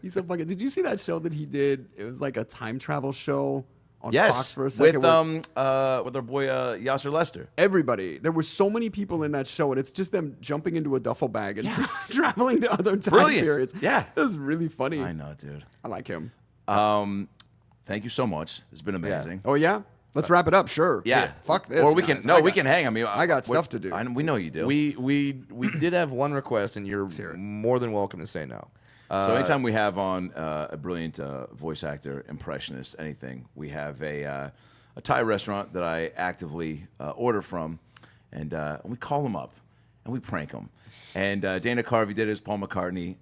He's so fucking. Did you see that show that he did? It was like a time travel show on Yes, Fox for a second. with our boy Yasser Lester. Everybody. There were so many people in that show, and it's just them jumping into a duffel bag and traveling to other time periods. Yeah. It was really funny. I know, dude. I like him. Thank you so much. It's been amazing. Oh yeah. Let's wrap it up. Sure. Yeah. Fuck this. Or we guys. can we can hang. I mean, I got stuff to do. We know you do. We did have one request, and you're more than welcome to say no. So anytime we have on a brilliant voice actor, impressionist, anything, we have a Thai restaurant that I actively order from, and we call them up, and we prank them. And Dana Carvey did his Paul McCartney,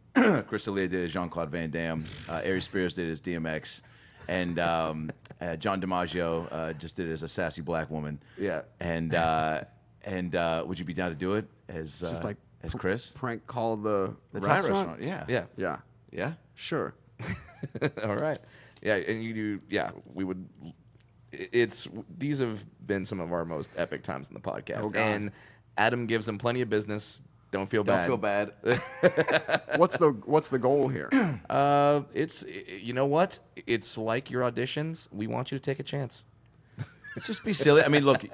Chris D'Elia did his Jean-Claude Van Damme, Ari Spears did his DMX, and John DiMaggio just did it as a sassy black woman. Yeah. And would you be down to do it as Just like as Chris? Prank call the Thai restaurant. restaurant. Yeah. Yeah. Yeah. Sure. All right. Yeah, and you do. Yeah, we would. These have been some of our most epic times in the podcast, God. and Adam gives them plenty of business. Don't feel bad. Don't feel bad. What's the goal here? It's you know what? It's like your auditions. We want you to take a chance. Just be silly. I mean, look,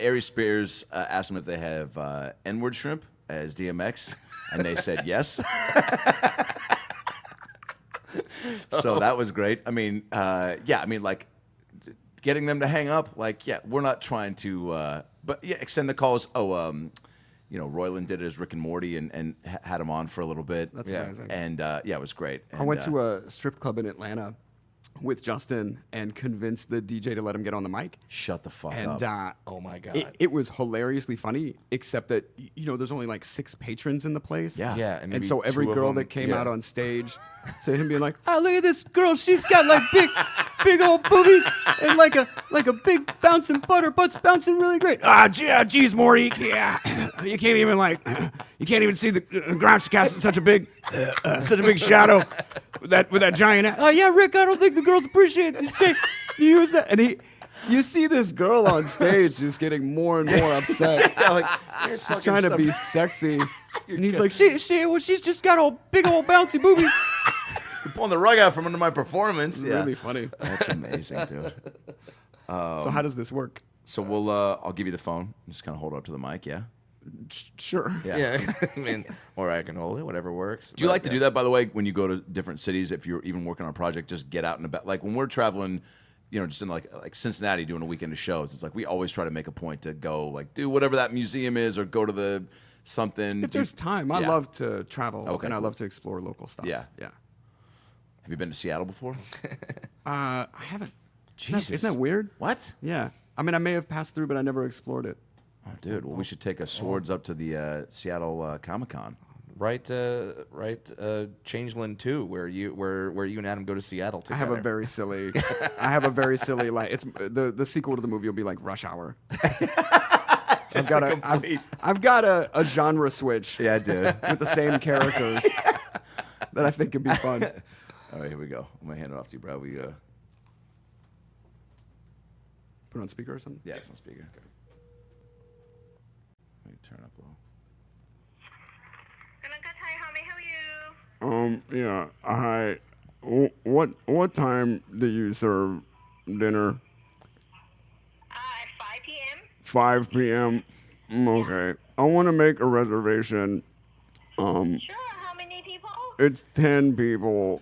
Ari Spears asked them if they have N-word shrimp as DMX, and they said yes. So that was great. I mean, yeah, I mean, like, getting them to hang up, like, yeah, we're not trying to, but yeah, extend the calls. Oh, you know, Roiland did it as Rick and Morty and had him on for a little bit. That's Yeah. amazing. And yeah, it was great. I went to a strip club in Atlanta with Justin and convinced the DJ to let him get on the mic. Shut the fuck And up. Oh my god. it was hilariously funny, except that, you know, there's only like 6 patrons in the place. Yeah. Yeah, and And maybe so every 2 of girl them- that came yeah. out on stage to him being like, "Oh, look at this girl! She's got like big old boobies and like a big bouncing butt. Her butt's bouncing really great." Geez, Morty, yeah, you can't even see the ground. She's casting such a big shadow with that giant. Oh yeah, Rick, I don't think the girls appreciate it. You use that, and you see this girl on stage just getting more and more upset. Yeah, like, She's trying to be sexy. And he's like, she's just got a big old bouncy booby. You're pulling the rug out from under my performance. It's Yeah. really funny. That's amazing, dude. So how does this work? So I'll give you the phone. Just kind of hold it up to the mic, yeah? Sure. Yeah, I mean, or I can hold it, whatever works. Do you like to do that, by the way, when you go to different cities, if you're even working on a project, just get out and about? Like when we're traveling, you know, just in like Cincinnati doing a weekend of shows, it's like we always try to make a point to go, like, do whatever that museum is or go to the something. If there's time, I Yeah. love to travel Okay, and I cool. love to explore local stuff. Yeah. Yeah. Have you been to Seattle before? I haven't. Jesus. Isn't that weird? What? Yeah. I mean, I may have passed through, but I never explored it. Oh, dude, well, we should take a swords up to the Seattle Comic-Con. Right, Changeland 2, where you and Adam go to Seattle I together. have a very silly like it's the sequel to the movie will be like Rush Hour. I've got a genre switch. Yeah, dude. With the same characters that I think could be fun. All right, here we go. I'm going to hand it off to you, bro. We Put it on speaker or something? Yeah, it's on speaker. Okay. Let me turn up a little. Yeah. Hi. What time do you serve dinner? At 5 p.m. 5 p.m. Okay. I want to make a reservation. Sure. How many people? It's 10 people,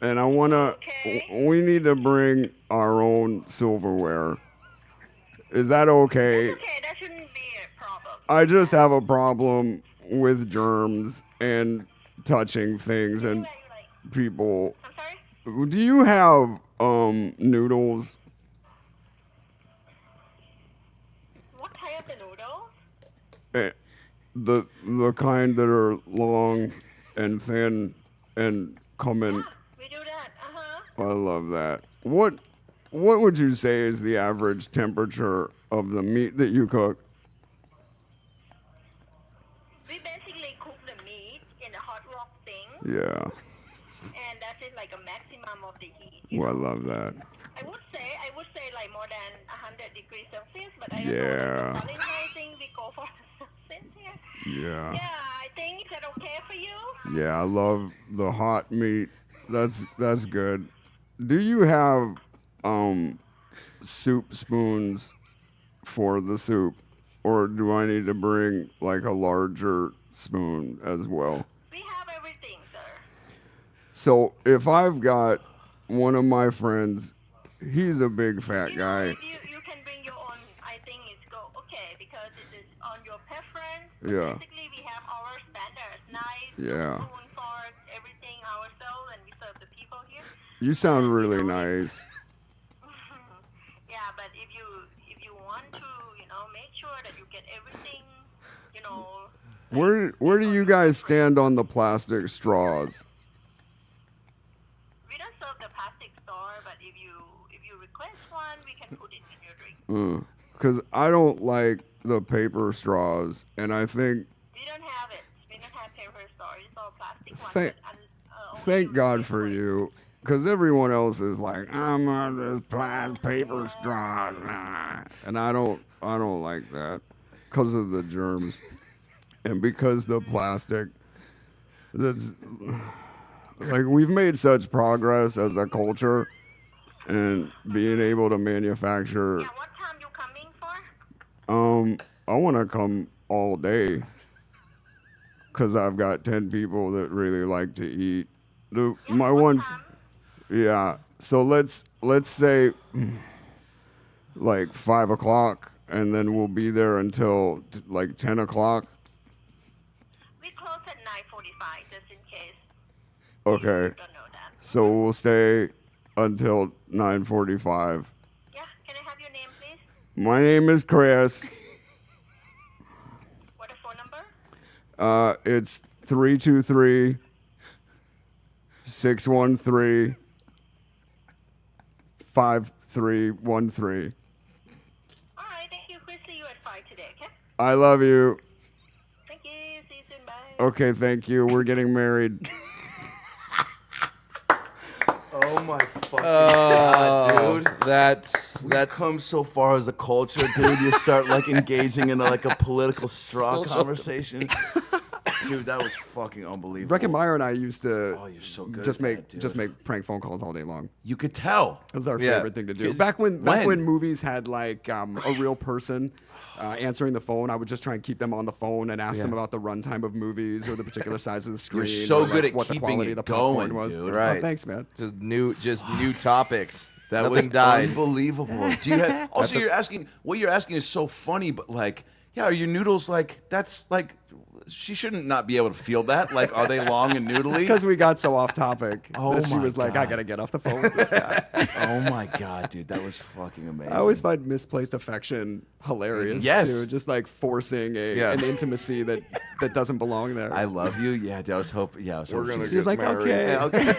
and I want to. Okay. We need to bring our own silverware. Is that okay? Okay, that shouldn't be a problem. I just have a problem with germs and touching things and people. I'm sorry? Do you have noodles? What type of the noodles? The kind that are long and thin and come in. We do that. I love that. What would you say is the average temperature of the meat that you cook? We basically cook the meat in a hot rock thing, Yeah. and that's it, like a maximum of the heat. Well, I love that. I would say like more than 100 degrees Celsius, but I don't Yeah. know. The Fahrenheit thing we go for Cynthia? Yeah. Yeah, I think, is that okay for you? Yeah, I love the hot meat. That's good. Do you have soup spoons for the soup, or do I need to bring like a larger spoon as well? We have everything, sir. So if I've got one of my friends, he's a big fat You know, guy. if you can bring your own, I think it's okay because it is on your preference. Yeah. Basically, we have our standards, knife, Yeah. spoon, fork, everything ourselves, and we serve the people here. You sound really nice. Yeah, but if you want to, make sure that you get everything, Where do you guys stand on the plastic straws? we don't serve the plastic store, but if you request one, we can put it in your drink. Because I don't like the paper straws, and I think We don't have it. We don't have paper store. It's all plastic ones. Thank- but, only thank you God request for one. you. Because everyone else is like, I'm on this paper straw, and I don't like that because of the germs and because the plastic. That's like we've made such progress as a culture, and being able to manufacture. Yeah, what time you coming for? I want to come all day because I've got 10 people that really like to eat. My What one. time? Yeah. So let's say like 5 o'clock, and then we'll be there until like 10 o'clock. We close at 9:45, just in case. Okay. You don't know that. So we'll stay until 9:45. Yeah, can I have your name, please? My name is Chris. What the phone number? It's 323 613 5313. All right, thank you. We'll see you at 5 today, okay? I love you. Thank you. See you soon. Bye. Okay, thank you. We're getting married. Oh my fucking god, dude. That Come so far as a culture, dude. You start like engaging in like a political straw conversation. Dude, that was fucking unbelievable. Breck and Meyer and I used to Oh, you're so good just at make that, dude. just make prank phone calls all day long. You could tell. It was our Yeah. favorite thing to do. When? Back when movies had like a real person answering the phone, I would just try and keep them on the phone and ask them about the runtime of movies or the particular size of the screen. You're so or, like, good at what the keeping quality it of the popcorn going, was. dude. Right. Oh, thanks, man. just new topics. That Nothing was died. unbelievable. Do you have, also, you're asking what you're asking is so funny, but like, yeah, are your noodles like? That's like, she shouldn't not be able to feel that. Like, are they long and noodly? Because we got so off topic Oh that she my was like, I God. gotta get off the phone with this guy. Oh my god, dude, that was fucking amazing. I always find misplaced affection hilarious Yes. too. Just like forcing Yeah. an intimacy that doesn't belong there. I love you. Yeah, dude, I was hoping. Yeah, I was We're hoping gonna she's- She's like, married. okay. Yeah, okay.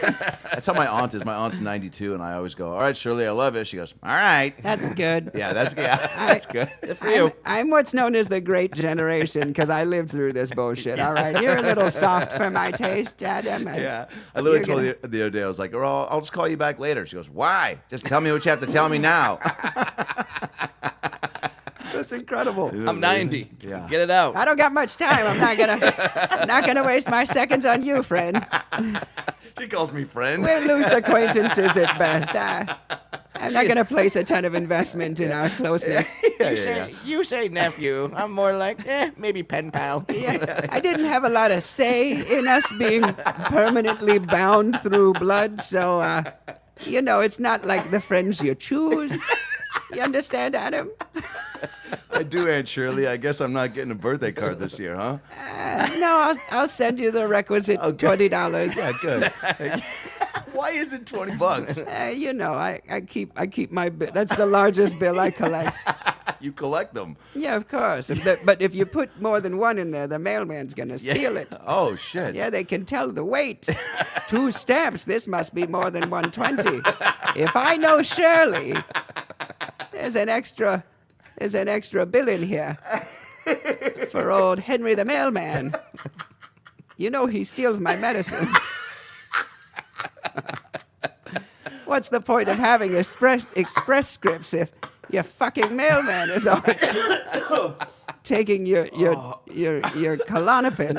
That's how my aunt is. My aunt's 92, and I always go, "All right, Shirley, I love it." She goes, "All right." That's good. Yeah, that's good. Good for you. I'm what's known as the Great Generation because I lived through this bullshit. All right, you're a little soft for my taste, Adam. Yeah, I literally You're told her the other day. I was like, "Well, I'll just call you back later." She goes, "Why? Just tell me what you have to tell me now." That's incredible. I'm 90. Yeah. Get it out. I don't got much time. I'm not gonna waste my seconds on you, friend. She calls me friend. We're loose acquaintances at best. I'm not gonna place a ton of investment in our closeness. You say nephew. I'm more like, maybe pen pal. Yeah, I didn't have a lot of say in us being permanently bound through blood, so it's not like the friends you choose. You understand, Adam? I do, Aunt Shirley. I guess I'm not getting a birthday card this year, huh? No, I'll send you the requisite $20. Yeah, good. Why is it $20? I keep my bill. That's the largest bill I collect. You collect them. Yeah, of course. But if you put more than one in there, the mailman's gonna steal it. Oh shit. Yeah, they can tell the weight. 2 stamps. This must be more than 120. If I know Shirley, there's an extra bill in here for old Henry the mailman. You know he steals my medicine. What's the point of having express scripts if your fucking mailman is always... taking your Klonopin.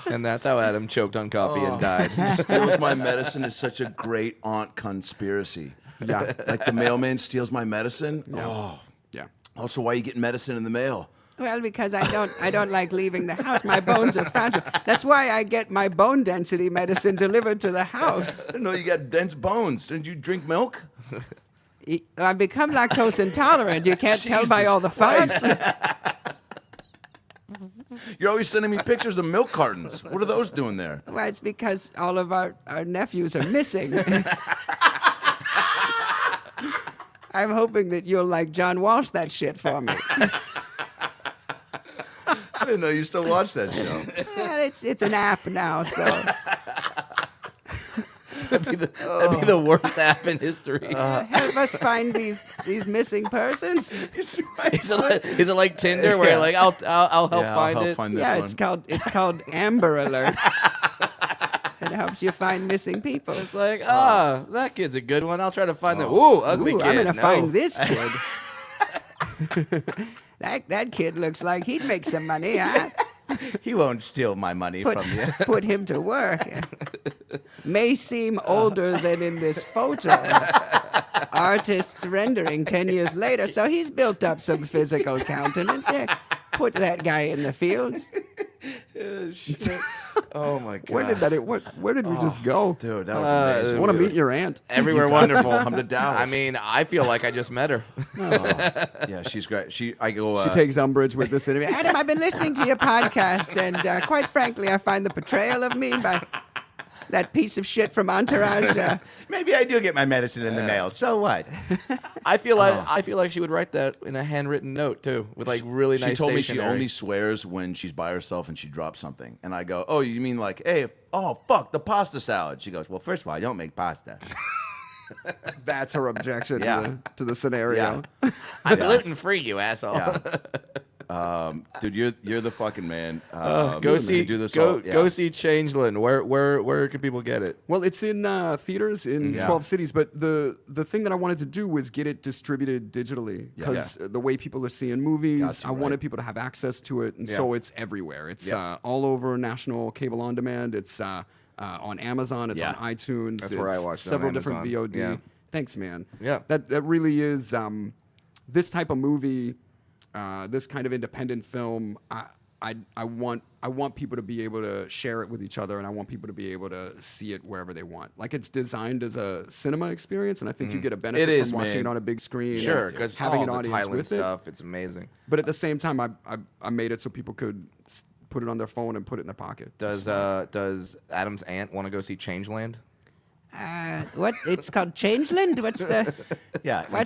And that's how Adam choked on coffee and died. Steals my medicine is such a great aunt conspiracy. Yeah. Like the mailman steals my medicine. Yeah. Oh. Yeah. Also, why are you getting medicine in the mail? Well, because I don't like leaving the house. My bones are fragile. That's why I get my bone density medicine delivered to the house. I didn't know you got dense bones. Didn't you drink milk? I've become lactose intolerant. You can't tell by all the farts. You're always sending me pictures of milk cartons. What are those doing there? Well, it's because all of our nephews are missing. I'm hoping that you'll like John Walsh that shit for me. I didn't know you still watch that show. Well, it's an app now, so That'd be the worst app in history. help us find these missing persons. Is it like Tinder where you're like, I'll help find I'll it? find this Yeah, one. it's called Amber Alert. It helps you find missing people. It's like, that kid's a good one. I'll try to find that. Ooh, ugly Ooh, kid. I'm gonna No. find this kid. That kid looks like he'd make some money, huh? He won't steal my money Put him to work. May seem older than in this photo. Artist's rendering 10 years later, so he's built up some physical countenance. Yeah, put that guy in the fields. Oh my god. Where did we just go? Dude, that was amazing. I want to dude. meet your aunt. Everywhere wonderful. Come to Dallas. I mean, I feel like I just met her. Yeah, she's great. I go. She takes umbrage with this interview. Adam, I've been listening to your podcast, and quite frankly, I find the portrayal of me by that piece of shit from Entourage. Maybe I do get my medicine in the mail. So what? I feel like she would write that in a handwritten note too, with like really nice. She told me she stationery. only swears when she's by herself and she drops something. And I go, oh, you mean like, hey, oh, fuck, the pasta salad. She goes, well, first of all, I don't make pasta. That's her objection Yeah. to the scenario. Yeah. I'm gluten free, you asshole. Yeah. Dude, you're the fucking man. Go you see do this go all- yeah. go see Changeland. Where can people get it? Well, it's in theaters in 12 cities, but the thing that I wanted to do was get it distributed digitally because the way people are seeing movies, Gotcha, I wanted people to have access to it, and so it's everywhere. It's all over national cable on demand. It's on Amazon. It's on iTunes. That's it's where I watched it on several different Amazon. VOD. Yeah. Thanks, man. Yeah. That really is this type of movie. This kind of independent film, I want people to be able to share it with each other, and I want people to be able to see it wherever they want. Like, it's designed as a cinema experience, and I think you get a benefit It is, from watching man. it on a big screen. Sure, and because having all an the audience Thailand with stuff, it's amazing. it. But at the same time, I made it so people could put it on their phone and put it in their pocket. Does Adam's aunt want to go see Changeland? What? It's called Changeland? What's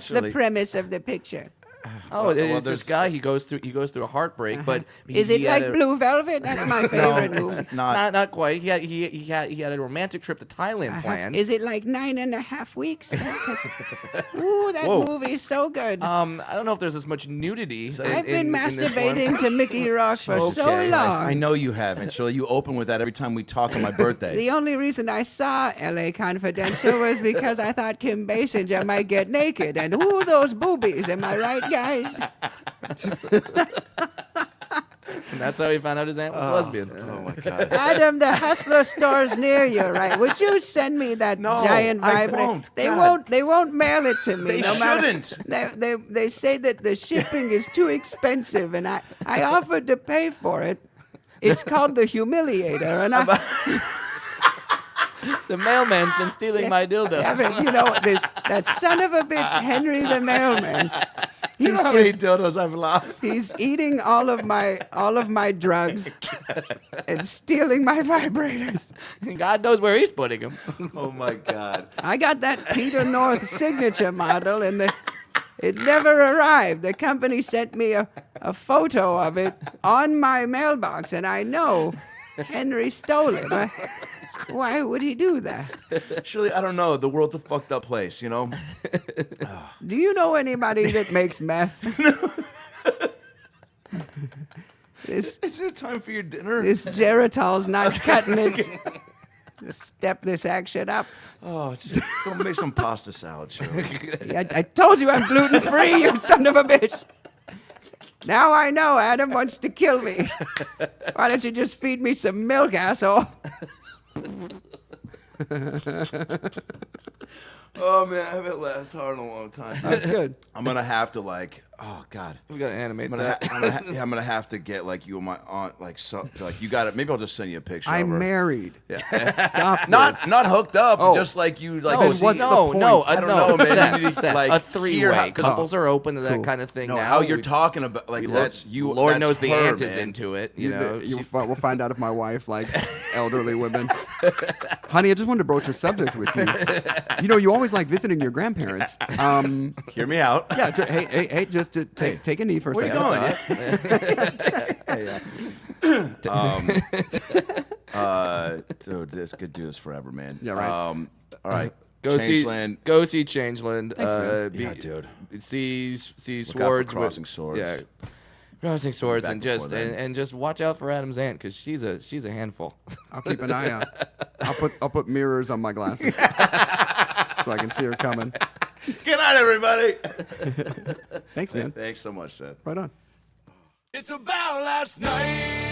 the premise of the picture? Oh, it's this guy. He goes through a heartbreak, but Is it like Blue Velvet? That's my favorite movie. Not quite. He had a romantic trip to Thailand planned. Is it like 9.5 weeks? Ooh, that movie is so good. I don't know if there's as much nudity. I've been in this one. masturbating to Mickey Rourke for so long. I know you haven't. Shirley, you open with that every time we talk on my birthday. The only reason I saw L.A. Confidential was because I thought Kim Basinger might get naked. And ooh, those boobies. Am I right, guys? And that's how he found out his aunt was lesbian. Oh my god. Adam, the Hustler store's near you, right? Would you send me that giant I vibrator? won't. They God. won't mail it to me. They shouldn't. shouldn't. They say that the shipping is too expensive, and I offered to pay for it. It's called the Humiliator, and The mailman's been stealing my dildos. Yeah, but you know that son of a bitch, Henry the mailman. He's How many dildos I've lost? He's eating all of my drugs and stealing my vibrators. God knows where he's putting them. Oh my god. I got that Peter North signature model, and it never arrived. The company sent me a photo of it on my mailbox, and I know Henry stole it. Why would he do that? Shirley, I don't know. The world's a fucked up place, you know? Do you know anybody that makes meth? Is it time for your dinner? This Geritol's not cutting it. Just step this action up. Oh, just go make some pasta salad, Shirley. I told you I'm gluten free, you son of a bitch. Now I know Adam wants to kill me. Why don't you just feed me some milk, asshole? Oh man, I haven't laughed hard in a long time. Good. I'm gonna have to oh god. We gotta animate I'm that. gonna have to get you and my aunt you got it. Maybe I'll just send you a picture. I'm of her. married. Yeah. Stop. Not this. not hooked up. Oh. Just like you No, see- what's the point? I don't know, man. Seth, You need to, Seth, like, a hear three-way. how- 'cause- Couples are open to that Cool. kind of thing No, now. how you're We- talking about we that's you. Lord that's knows the her, aunt is man. into it. You know, We'll find out if my wife likes elderly women. Honey, I just wanted to broach a subject with you. You know, you always like visiting your grandparents. Hear me out. Yeah. Hey, just to take a knee for a Where you second. going? Dude, this could do this forever, man. Yeah, right. All right. Go Changeland. see Changeland. man. Yeah, dude. See Look out for swords. crossing swords. Yeah, crossing swords, Back and before then. and just watch out for Adam's aunt because she's a handful. I'll keep an eye out. I'll put mirrors on my glasses so I can see her coming. Good night, everybody. Thanks, man. Thanks so much, Seth. Right on. It's about last night.